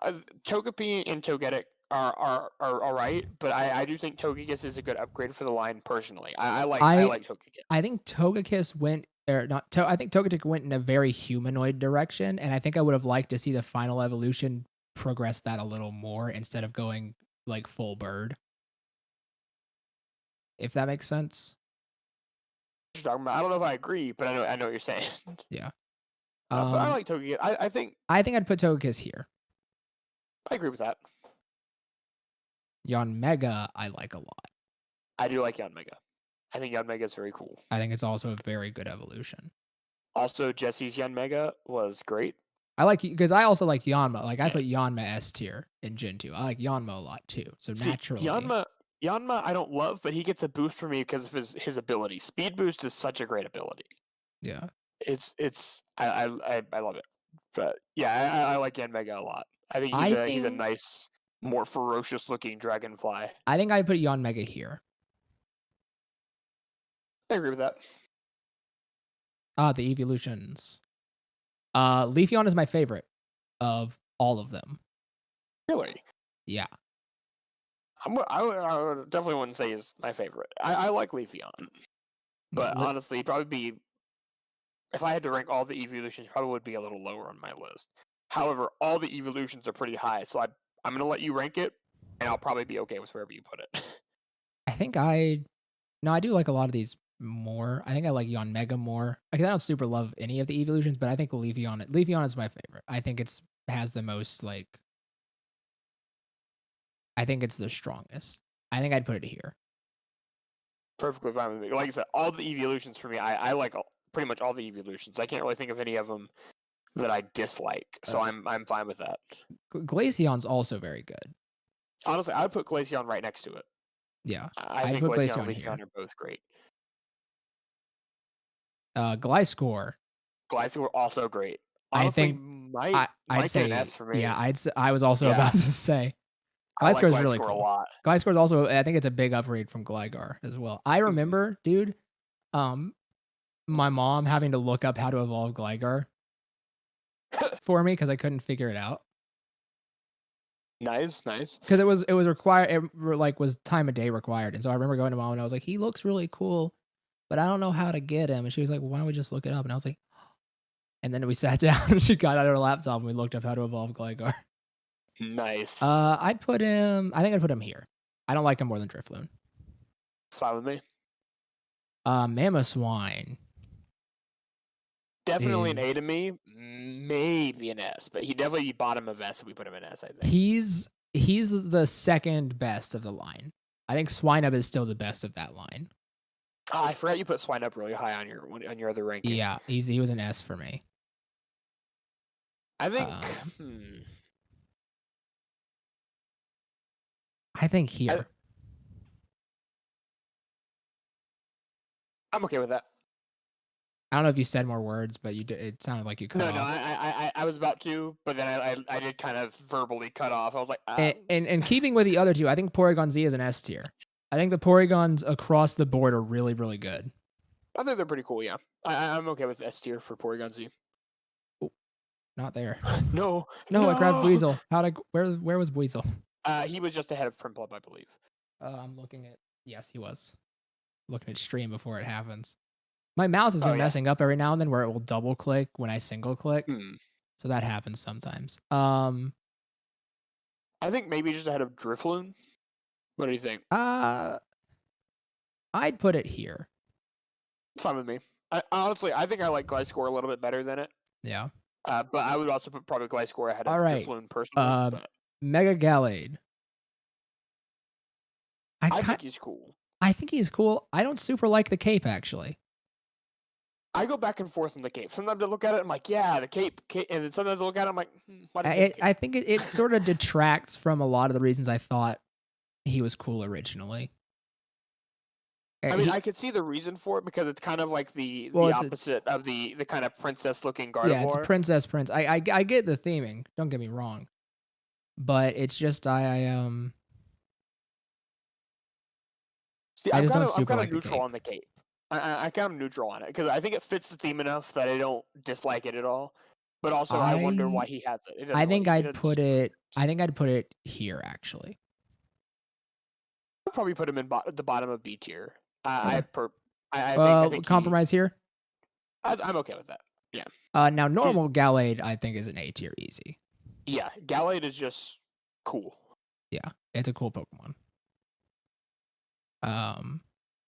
Togepi and Togetic are all right, but I do think Togekiss is a good upgrade for the line, personally. I like Togekiss. I think Togekiss went... I think Togetic went in a very humanoid direction, and I think I would have liked to see the final evolution progress that a little more instead of going like full bird. If that makes sense. I don't know if I agree, but I know what you're saying. Yeah. But I like Togekiss. I think I'd put Togekiss here. I agree with that. Yanmega, I like a lot. I do like Yanmega. I think Yanmega is very cool. I think it's also a very good evolution. Also, Jesse's Yanmega was great. I like, because I also like Yanma. Like, I put Yanma S tier in Gen 2. I like Yanma a lot too. So naturally. Yanma I don't love, but he gets a boost for me because of his ability. Speed boost is such a great ability. Yeah. I love it. But yeah, I like Yanmega a lot. I think I he's a think nice, more ferocious looking dragonfly. I'd put Yanmega here. I agree with that. The evolutions. Leafeon is my favorite of all of them. Really? Yeah. I would definitely wouldn't say he's my favorite. I like Leafeon, but honestly, he'd probably be, if I had to rank all the evolutions, probably would be a little lower on my list. However, all the evolutions are pretty high, so I'm gonna let you rank it, and I'll probably be okay with wherever you put it. I think I do like a lot of these more. I think I like Yanmega more. I don't super love any of the evolutions, but I think Leafeon is my favorite. I think has the most like. I think it's the strongest. I think I'd put it here. Perfectly fine with me. Like I said, all the evolutions for me, I like pretty much all the evolutions. I can't really think of any of them that I dislike, so I'm fine with that. Glaceon's also very good. Honestly, I would put Glaceon right next to it. Yeah, I think Glaceon and Leafeon are both great. Gliscor. Gliscor also great. Honestly, I'd say an S for me. Yeah, I was also about to say. Gliscor is really cool. A lot. Gliscor is also, I think it's a big upgrade from Gligar as well. I remember, dude, my mom having to look up how to evolve Gligar for me because I couldn't figure it out. Nice. Because it was required, it was time of day required, and so I remember going to mom and I was like, he looks really cool, but I don't know how to get him. And she was like, well, why don't we just look it up? And I was like, and then we sat down and she got out her laptop and we looked up how to evolve Gligar. Nice. I think I'd put him here. I don't like him more than Drifloon. It's fine with me. Mamoswine. Definitely an A to me. Maybe an S, but he definitely bottom of S if we put him in S, I think. He's the second best of the line. I think Swinub is still the best of that line. Oh, I forgot you put Swinub really high on your other ranking. Yeah, he was an S for me. I think I think here. I'm okay with that. I don't know if you said more words, but it sounded like you cut off. No, I was about to, but then I did kind of verbally cut off. I was like, and keeping with the other two, I think Porygon Z is an S tier. I think the Porygons across the board are really, really good. I think they're pretty cool, yeah. I'm okay with S tier for Porygon Z. Oh, not there. No, I grabbed Weasel. Where was Weasel? He was just ahead of Prinplup, I believe. I'm looking at, yes, he was. Looking at stream before it happens. My mouse has been messing up every now and then where it will double click when I single click. So that happens sometimes. I think maybe just ahead of Drifloon. What do you think? I'd put it here. It's fine with me. Honestly, I think I like Gliscor a little bit better than it. Yeah. But I would also put probably Gliscor ahead of Drifloon personally. Mega Gallade. I think he's cool. I think he's cool. I don't super like the cape, actually. I go back and forth on the cape. Sometimes I look at it, I'm like, yeah, the cape. And then sometimes I look at it, I'm like, what is it? I think it sort of detracts from a lot of the reasons I thought he was cool originally. I mean, I could see the reason for it because it's kind of like the opposite of the kind of princess-looking Gardevoir. Yeah, it's a princess prince. I get the theming. Don't get me wrong, but it's just I'm kind of neutral on the cape. I kind of neutral on it because I think it fits the theme enough that I don't dislike it at all. But also, I wonder why he has it. I think I'd put it here actually. I'd probably put him in the bottom of B tier. I think compromise here. I'm okay with that. Yeah. Now normal Gallade I think is an A tier easy. Yeah, Gallade is just cool. Yeah, it's a cool Pokemon.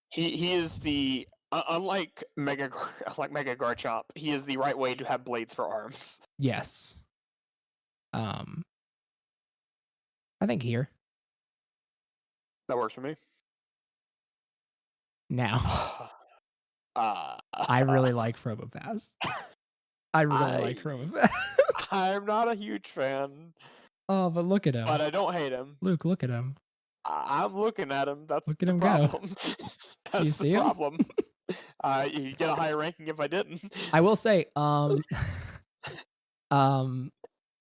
He is the unlike Mega Garchomp, he is the right way to have blades for arms. Yes. I think here. That works for me. Now, I really like Probopass. I really like Probopass. I'm not a huge fan. Oh, but look at him. But I don't hate him. Luke, look at him. I'm looking at him. That's look at the him problem. Go. That's the problem. You'd get a higher ranking if I didn't. I will say,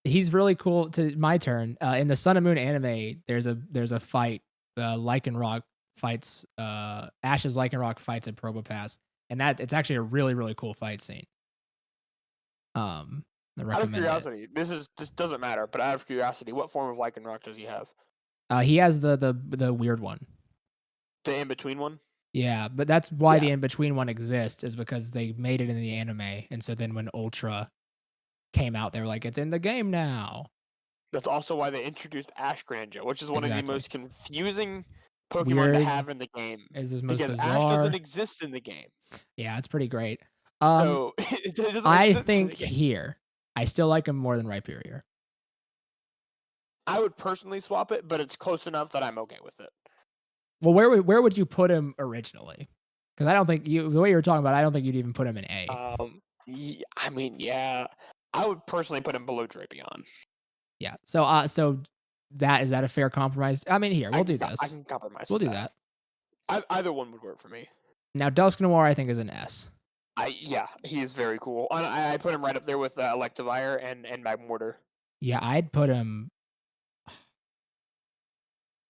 He's really cool. To my turn. In the Sun and Moon anime, there's a fight. Lycanroc fights. Ash's Lycanroc fights at Probopass, and it's actually a really really cool fight scene. I Out of recommend it. curiosity, this doesn't matter, but out of curiosity, what form of Lycanroc does he have? He has the weird one. The in between one. Yeah, but that's why the Yeah. in between one exists, is because they made it in the anime, and so then when Ultra came out, they were like, it's in the game now. That's also why they introduced Ash Greninja, which is one of the Exactly. most confusing Pokemon to Weird. have in the game It's the most because Ash bizarre. doesn't exist in the game. Yeah, it's pretty great. So it doesn't make I sense in think the game. here, I still like him more than Rhyperior. I would personally swap it, but it's close enough that I'm okay with it. Well, where would you put him originally? Because I don't think the way you were talking about, I don't think you'd even put him in A. I mean, yeah, I would personally put him below Drapion. Yeah. So is that a fair compromise? I mean, here we'll do this. I can compromise. We'll do that. Either one would work for me. Now, Dusknoir, I think, is an S. Yeah, he's very cool. I put him right up there with Electivire and Magmortar. Yeah, I'd put him.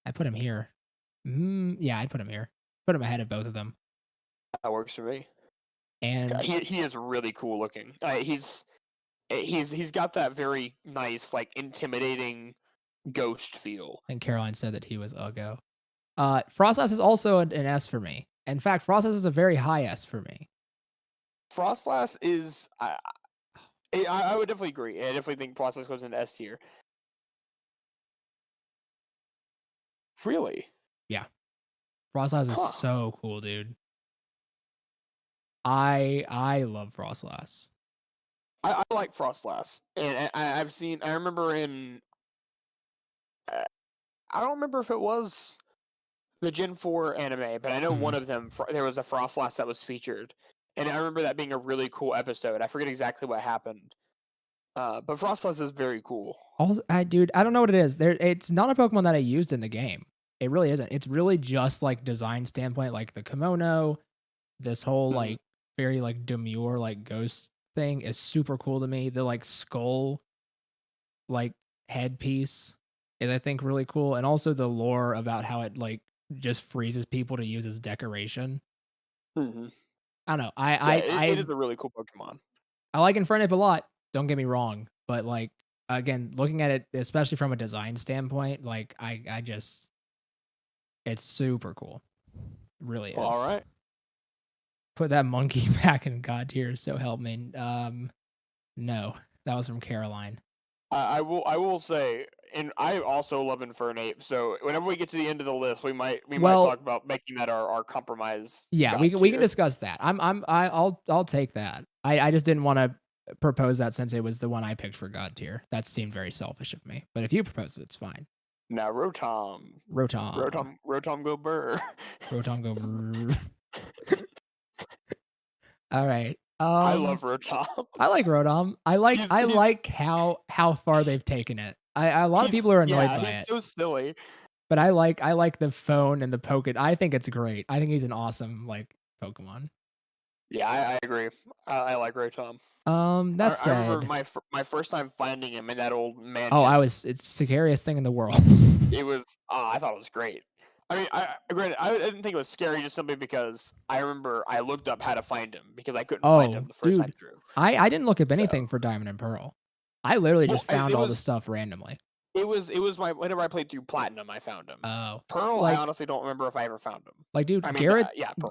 I put him here. Yeah, I'd put him here. Put him ahead of both of them. That works for me. And he is really cool looking. He's got that very nice, like, intimidating ghost feel. And Caroline said that he was Uggo. Frostlass is also an S for me. In fact, Frostlass is a very high S for me. Frostlass is. I would definitely agree. I definitely think Frostlass goes into S tier. Really? Yeah. Frostlass is so cool, dude. I love Frostlass. I like Frostlass, and I remember in. I don't remember if it was the Gen 4 anime, but I know one of them. There was a Frostlass that was featured, and I remember that being a really cool episode. I forget exactly what happened. But Frostlass is very cool. Dude, I don't know what it is. It's not a Pokemon that I used in the game. It really isn't. It's really just like design standpoint, like the kimono, this whole like very like demure like ghost thing is super cool to me. The like skull like headpiece is I think really cool, and also the lore about how it like just freezes people to use as decoration. I don't know. It is a really cool Pokemon. I like Infernape a lot. Don't get me wrong, but like again, looking at it, especially from a design standpoint, like I just, it's super cool. It really is. All right. Put that monkey back in God tier, so help me. No, that was from Caroline. I will say, and I also love Infernape. So whenever we get to the end of the list, we might talk about making that our compromise. Yeah, we can discuss that. I'll take that. I just didn't want to propose that since it was the one I picked for God tier. That seemed very selfish of me. But if you propose it, it's fine. Now Rotom go burr. Rotom go burr. All right. I love Rotom. I like Rotom. I like how far they've taken it. A lot of people are annoyed by it. It's so silly. But I like the phone and the Poké. I think it's great. I think he's an awesome like Pokemon. Yeah, I agree. I like Rotom. That's sad. I remember my first time finding him in that old mansion. Oh, it's the scariest thing in the world. It was. I thought it was great. I mean, I didn't think it was scary just simply because I remember I looked up how to find him because I couldn't find him the first time through. I didn't look up anything for Diamond and Pearl. I literally just found all the stuff randomly. It was whenever I played through Platinum, I found him. Oh, Pearl, I honestly don't remember if I ever found him. Like, dude, Pearl.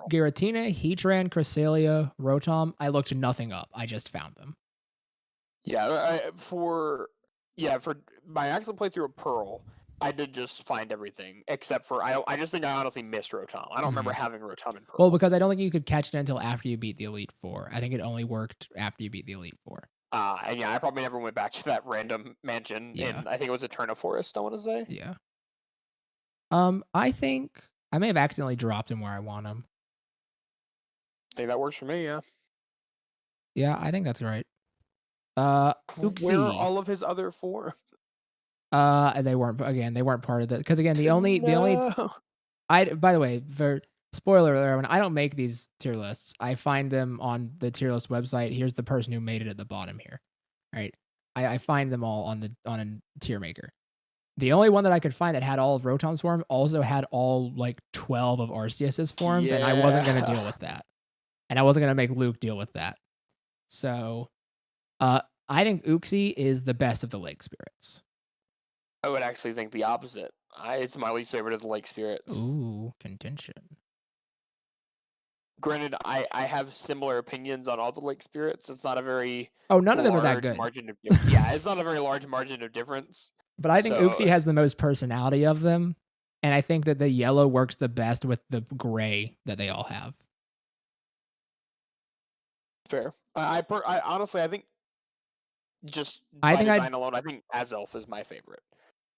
Giratina, Heatran, Cresselia, Rotom. I looked nothing up. I just found them. Yeah, for my actual playthrough of Pearl, I did just find everything except for I just think I honestly missed Rotom. I don't remember having Rotom in Pearl. Well, because I don't think you could catch it until after you beat the Elite Four. I think it only worked after you beat the Elite Four. And yeah, I probably never went back to that random mansion in, I think it was Eterna Forest, I want to say. Yeah. I think I may have accidentally dropped him where I want him. I think that works for me, yeah. Yeah, I think that's right. Uxie. Where are all of his other four? They weren't part of that. Because again, the only by the way, for spoiler alert, when I don't make these tier lists, I find them on the tier list website. Here's the person who made it at the bottom here. All right. I find them all on a tier maker. The only one that I could find that had all of Rotom's form also had all like 12 of Arceus's forms, and I wasn't gonna deal with that. And I wasn't gonna make Luke deal with that. So I think Uxie is the best of the lake spirits. I would actually think the opposite. It's my least favorite of the lake spirits. Ooh, contention. Granted, I have similar opinions on all the lake spirits. It's not a very none of them are that good. margin of difference. Yeah, it's not a very large margin of difference. But I think Uxie has the most personality of them, and I think that the yellow works the best with the gray that they all have. Fair. I honestly, I think just by design alone, I think Azelf is my favorite.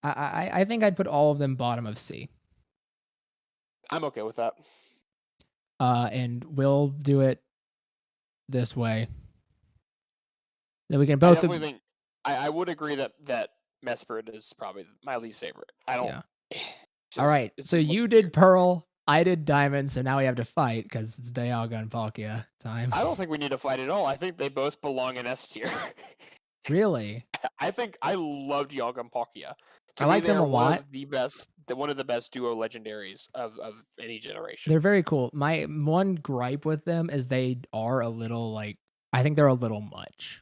I think I'd put all of them bottom of C. I'm okay with that. And we'll do it this way. Then we can both. I would agree that Mesprit is probably my least favorite. I don't. Yeah. All right. So you did Pearl. I did Diamond. So now we have to fight because it's Dialga and Palkia time. I don't think we need to fight at all. I think they both belong in S tier. Really? I think I love Dialga and Palkia. I like them a lot. One of the best duo legendaries of any generation. They're very cool. My one gripe with them is they are a little like, I think they're a little much.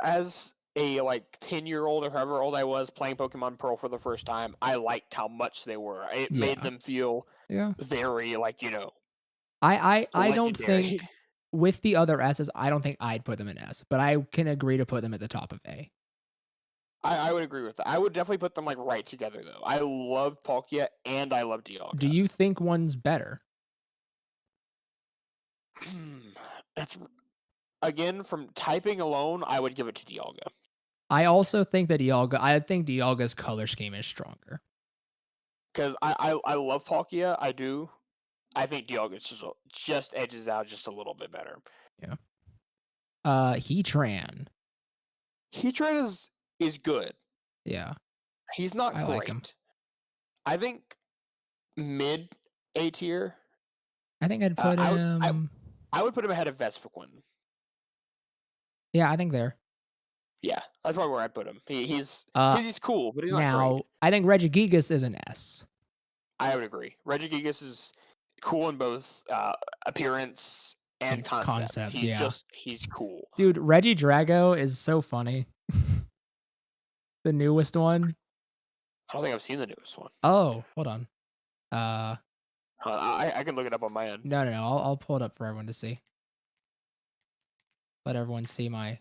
As a like 10-year-old or however old I was playing Pokemon Pearl for the first time, I liked how much they were. It made them feel very like, I don't think with the other S's, I don't think I'd put them in S, but I can agree to put them at the top of A. I would agree with that. I would definitely put them like right together though. I love Palkia and I love Dialga. Do you think one's better? That's again from typing alone, I would give it to Dialga. I also think that Dialga's color scheme is stronger. Because I love Palkia, I do. I think Dialga just edges out just a little bit better. Yeah. Heatran. Heatran is good. Yeah. He's not great. Like him. I think mid A tier. I think I'd put him. I would put him ahead of Vesper Queen. Yeah, I think there. Yeah, that's probably where I'd put him. He's cool, but he's not great. I think Regigigas is an S. I would agree. Regigigas is cool in both appearance and concept. He's cool. Dude, Regidrago is so funny. The newest one. I don't think I've seen the newest one. Oh, hold on. I can look it up on my end. No. I'll pull it up for everyone to see. Let everyone see my,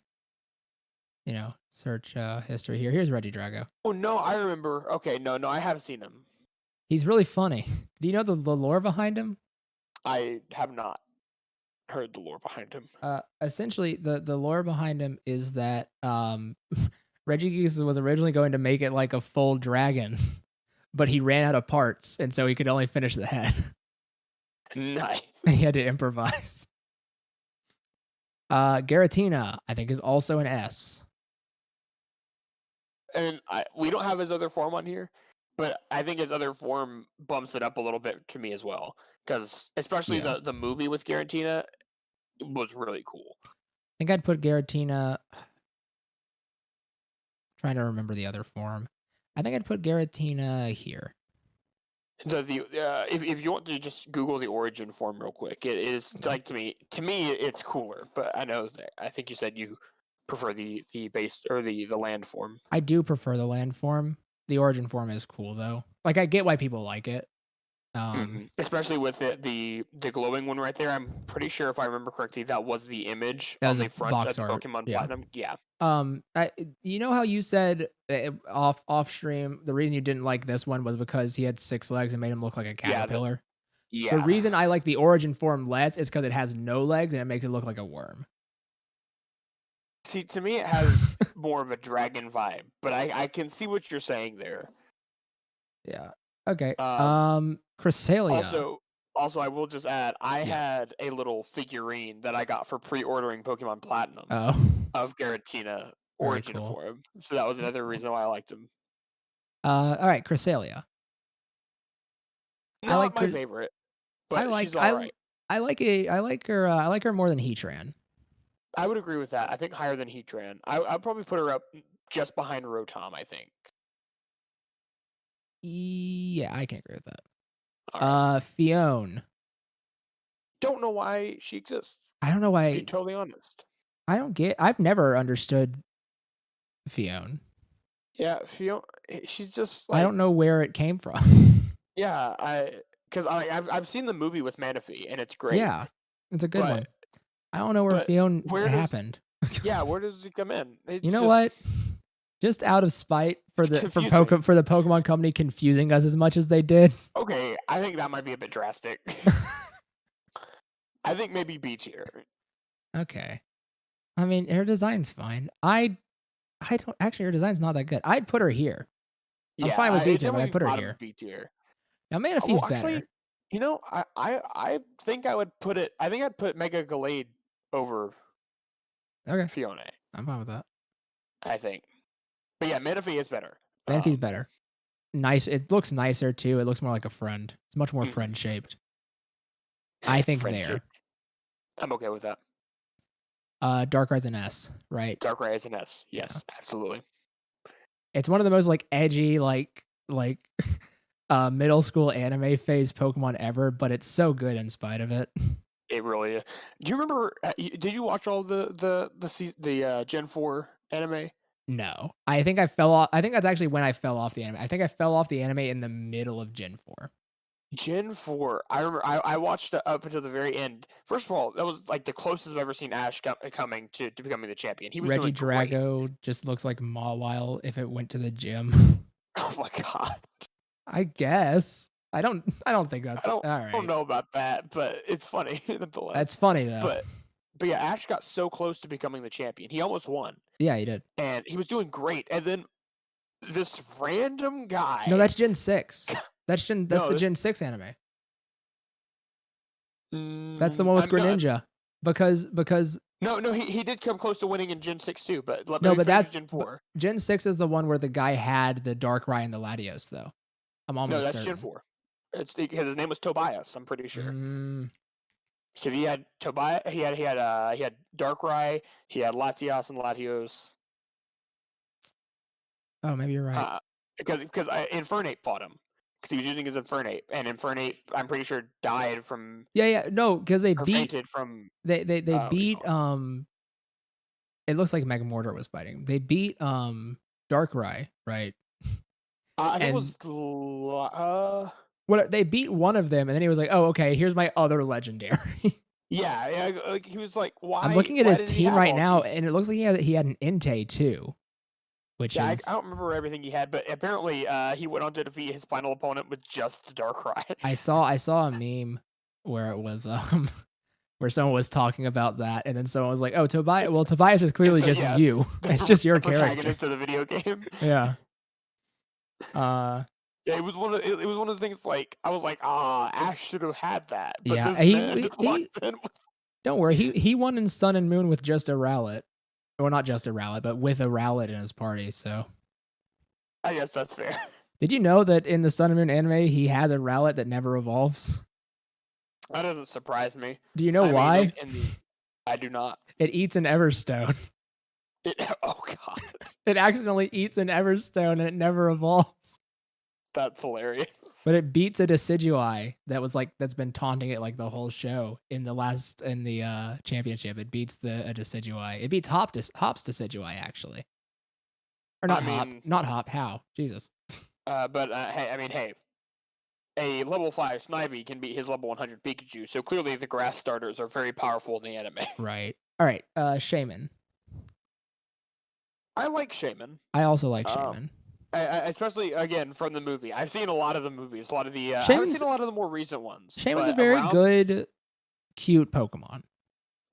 search history here. Here's Regidrago. Oh no, I remember. Okay, no, I have seen him. He's really funny. Do you know the lore behind him? I have not heard the lore behind him. Essentially, the lore behind him is that Regigigas was originally going to make it like a full dragon, but he ran out of parts, and so he could only finish the head. Nice. And he had to improvise. Garatina, I think, is also an S. And we don't have his other form on here, but I think his other form bumps it up a little bit to me as well. Because especially the movie with Garatina was really cool. I think I'd put Garatina. Trying to remember the other form. I think I'd put Garatina here. If you want to just Google the origin form real quick, it is like to me it's cooler. But I think you said you prefer the base or the land form. I do prefer the land form. The origin form is cool though. Like I get why people like it. Especially with the glowing one right there. I'm pretty sure if I remember correctly, that was the image on the front of Pokemon Platinum. Yeah. You know how you said off stream the reason you didn't like this one was because he had 6 legs and made him look like a caterpillar. Yeah. The reason I like the origin form less is because it has no legs and it makes it look like a worm. See, to me, it has more of a dragon vibe, but I can see what you're saying there. Yeah. Okay. Cresselia. Also, I will just add, I had a little figurine that I got for pre-ordering Pokemon Platinum of Garatina origin form. So that was another reason why I liked him. All right, Cresselia. Not my favorite, but she's all right. I like her more than Heatran. I would agree with that. I think higher than Heatran. I'd probably put her up just behind Rotom, I think. Yeah, I can agree with that. All right. Fione. Don't know why she exists. I don't know To why. be totally honest. I've never understood Fione. Yeah, Fiona. She's just I like. don't know where it came from. Yeah, because I've seen the movie with Manaphy and it's great. Yeah, it's a good But one. I don't know where but Fione where does happened. where does it come in? It's You know just what? Just out of spite for the confusing. for the Pokemon Company confusing us as much as they did. Okay, I think that might be a bit drastic. I think maybe B tier. Okay. I mean, her design's fine. I don't actually. Her design's not that good. I'd put her here. I'm Yeah, fine with B it tier, but I'd definitely put her bottom here. B tier. Now Manaphy's Well, better. actually, I think I would put it. I think I'd put Mega Gallade over Okay, Fiona. I'm fine with that. I think, but yeah, Manaphy is better. Manaphy's better. Nice. It looks nicer too. It looks more like a friend. It's much more friend shaped. I think there. I'm okay with that. Darkrai's an S, right? Darkrai is an S. Yes, absolutely. It's one of the most like edgy, like middle school anime phase Pokemon ever, but it's so good in spite of it. It really is. Do you remember? Did you watch all the Gen 4 anime? No, I think I fell off. I think that's actually when I fell off the anime. I think I fell off the anime in the middle of Gen 4. Gen 4. I remember. I watched it up until the very end. First of all, that was like the closest I've ever seen Ash coming to becoming the champion. He was Reggie doing great. Drago just looks like Mawile if it went to the gym. Oh my god. I guess. I don't think that's all right. I don't know about that, but it's funny nonetheless. That's funny though. But yeah, Ash got so close to becoming the champion. He almost won. Yeah, he did. And he was doing great. And then this random guy. No, that's Gen 6. That's the Gen 6 anime. That's the one with Greninja. Because No, he did come close to winning in Gen 6 too, but that's Gen 4. Gen 6 is the one where the guy had the Darkrai and the Latios though. I'm almost certain. No, that's Gen 4. It's because his name was Tobias, I'm pretty sure. Because he had Tobias, he had Darkrai, he had Latios and Latios. Oh, maybe you're right. Because Infernape fought him. Because he was using his Infernape, and Infernape, I'm pretty sure, died from. Yeah, no, because they fainted from. They beat It looks like Magmortar was fighting. They beat Darkrai, right? I think it was what they beat one of them, and then he was like, "Oh, okay, here's my other legendary." yeah, he was like, "Why?" I'm looking at his team right now, and it looks like he had an Entei too, which is I don't remember everything he had, but apparently he went on to defeat his final opponent with just the Darkrai. I saw a meme where it was where someone was talking about that, and then someone was like, "Oh, Tobias. Well, Tobias is clearly just you. It's just your character." Protagonist of the video game. Yeah. Yeah, it was one of the things like I was like, Ash should have had that. But yeah, he don't worry, he won in Sun and Moon with just a Rowlet. Or not just a Rowlet, but with a Rowlet in his party, so I guess that's fair. Did you know that in the Sun and Moon anime he has a Rowlet that never evolves? That doesn't surprise me. Do you know why? I do not. It eats an Everstone. Oh god. It accidentally eats an Everstone and it never evolves. That's hilarious. But it beats a Decidueye that's been taunting it like the whole show in the championship. It beats a Decidueye. It beats Hop's Decidueye actually. Or not not Hop. How? Jesus. Hey, a level 5 Snivy can beat his level 100 Pikachu, so clearly the grass starters are very powerful in the anime. Right. All right. Shaman. I like Shaman. I also like Shaman. Especially again from the movie. I've seen a lot of the movies. I haven't seen a lot of the more recent ones. Shaman's a very good, cute Pokemon.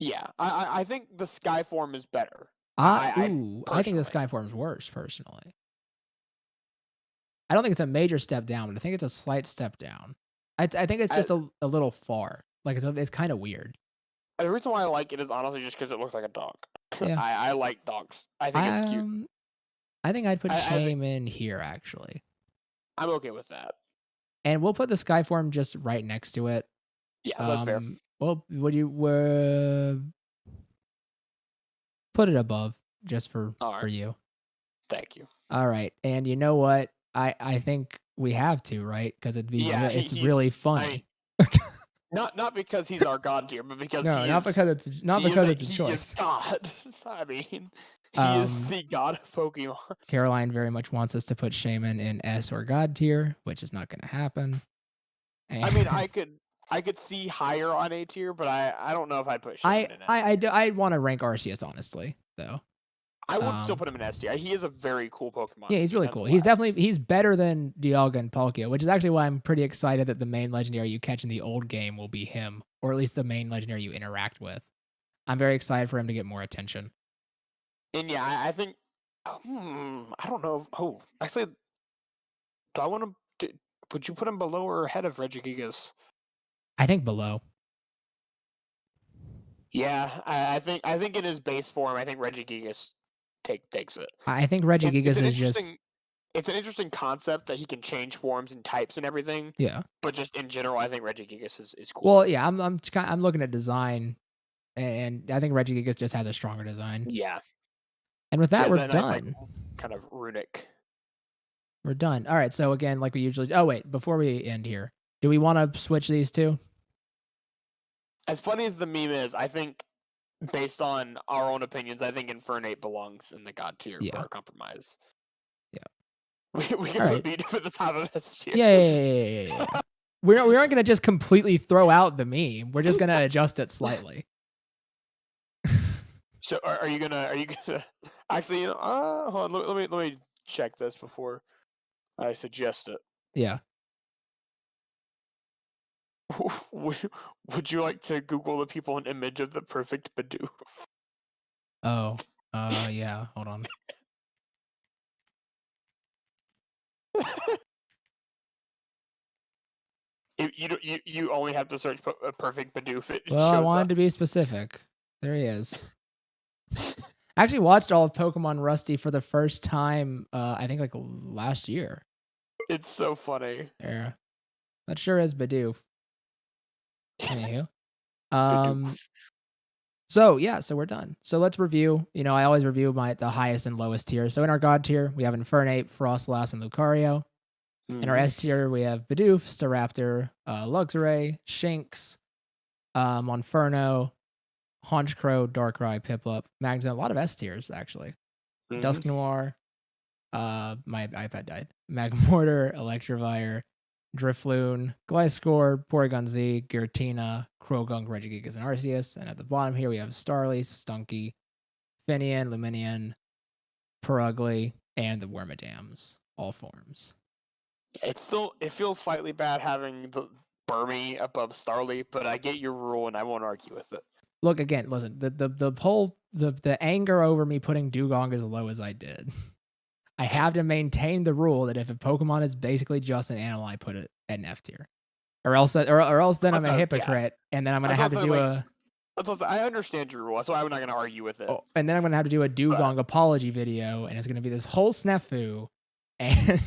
Yeah, I think the Sky form is better. I think the Sky form's worse personally. I don't think it's a major step down, but I think it's a slight step down. I think it's just a little far. Like it's kind of weird. The reason why I like it is honestly just because it looks like a dog. Yeah. I like dogs. I think it's cute. I think I'd put Shaman here actually. I'm okay with that. And we'll put the Sky form just right next to it. Yeah, that's fair. Well, put it above just for Alright. you. Thank you. All right, and you know what? I think we have to, right? Because Yeah, it's really I mean, funny. not because he's our god tier, but because No, he not is because it's a he is choice. God. I mean, he is Um, the god of Pokemon. Caroline very much wants us to put Shaman in S or God tier, which is not going to happen. I mean, And I could see higher on A tier, but I don't know if I'd put Shaman in S. I want to rank Arceus honestly, though. I would still put him in S tier. He is a very cool Pokemon. Yeah, to he's me, really cool. He's nonetheless. he's better than Dialga and Palkia, which is actually why I'm pretty excited that the main legendary you catch in the old game will be him, or at least the main legendary you interact with. I'm very excited for him to get more attention. And yeah, I think. I don't know. Actually, do I want to? Would you put him below or ahead of Regigigas? I think below. Yeah, I think in his base form, I think Regigigas takes it. I think It's Regigigas an is just it's an interesting concept that he can change forms and types and everything. yeah. But just in general, I think Regigigas is cool. Well, yeah, I'm looking at design, and I think Regigigas just has a stronger design. Yeah, And with he that, has we're that nice like done. kind of runic. We're done. All right. So again, like we usually. Oh wait, before we end here, do we want to switch these two? As funny as the meme is, I think based on our own opinions, I think Infernape belongs in the god tier Yeah. for our compromise. Yeah. We can put Bidoof at the top of S tier. Yeah. We aren't gonna just completely throw out the meme. We're just gonna adjust it slightly. So are you gonna actually? Hold on. Let me check this before I suggest it. Yeah. Would you like to Google the people an image of the perfect Bidoof? Oh. Yeah. Hold on. You only have to search a perfect Bidoof. It Well, I shows wanted up. to be specific. There he is. I actually watched all of Pokemon Rusty for the first time. I think like last year. It's so funny. There. That sure is Bidoof. Anywho. Bidoof. So yeah, so we're done. So let's review. You know, I always review the highest and lowest tier. So in our God tier, we have Infernape, Frostlass, and Lucario. In our S tier, we have Bidoof, Staraptor, Luxray, Shinx, Monferno, Haunchcrow, Darkrai, Piplup, Magnemite. A lot of S tiers actually. Dusknoir. My iPad died. Magmortar, Electivire, Drifloon, Gliscor, Porygon Z, Giratina, Croagunk, Regigigas, and Arceus. And at the bottom here, we have Starly, Stunky, Finian, Luminian, Purugly, and the Wormadams. All forms. It feels slightly bad having the Burmy above Starly, but I get your rule and I won't argue with it. Look again. Listen, the anger over me putting Dugong as low as I did. I have to maintain the rule that if a Pokemon is basically just an animal, I put it at an F tier, or else then I'm a hypocrite, and then I'm gonna have to do I understand your rule. That's why I'm not going to argue with it. Oh, and then I'm gonna have to do a Dugong apology video, and it's gonna be this whole snafu. And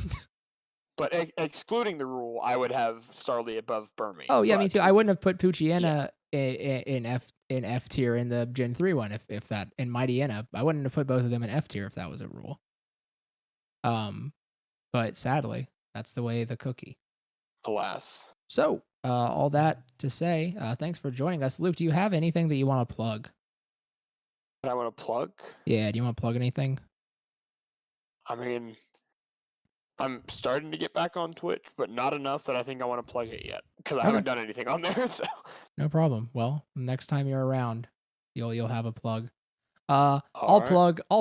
but excluding the rule, I would have Starly above Burmy. Oh yeah, me too. I wouldn't have put Poochyena in F tier in the Gen 3 one if that in Mightyena. I wouldn't have put both of them in F tier if that was a rule. But sadly, that's the way of the cookie. Alas. So, all that to say, thanks for joining us. Luke, do you have anything that you want to plug? That I want to plug? Yeah, do you want to plug anything? I mean, I'm starting to get back on Twitch, but not enough that I think I want to plug it yet because I haven't done anything on there. So no problem. Well, next time you're around, you'll have a plug. I'll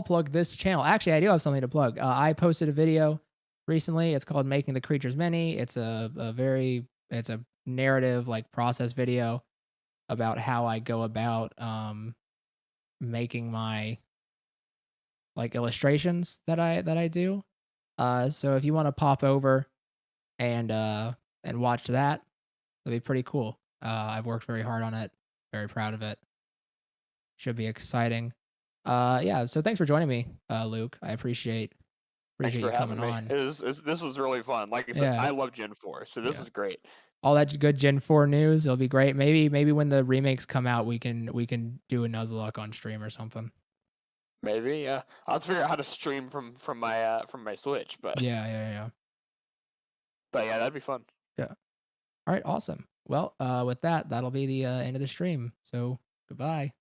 plug this channel. Actually, I do have something to plug. I posted a video recently. It's called Making the Creatures Many. It's it's a narrative like process video about how I go about making my like illustrations that I do. So if you want to pop over and watch that, it'll be pretty cool. I've worked very hard on it. Very proud of it. Should be exciting. Yeah, so thanks for joining me, Luke. I appreciate you coming on. This was really fun. Like I said, I love Gen 4, so this is great. All that good Gen 4 news, it'll be great. Maybe when the remakes come out, we can do a Nuzlocke on stream or something. Maybe, yeah. I'll have to figure out how to stream from my Switch, but Yeah. but yeah, that'd be fun. Yeah. All right, awesome. Well, with that, that'll be the end of the stream. So goodbye.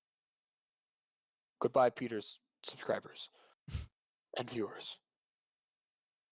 Goodbye, Peter's subscribers and viewers.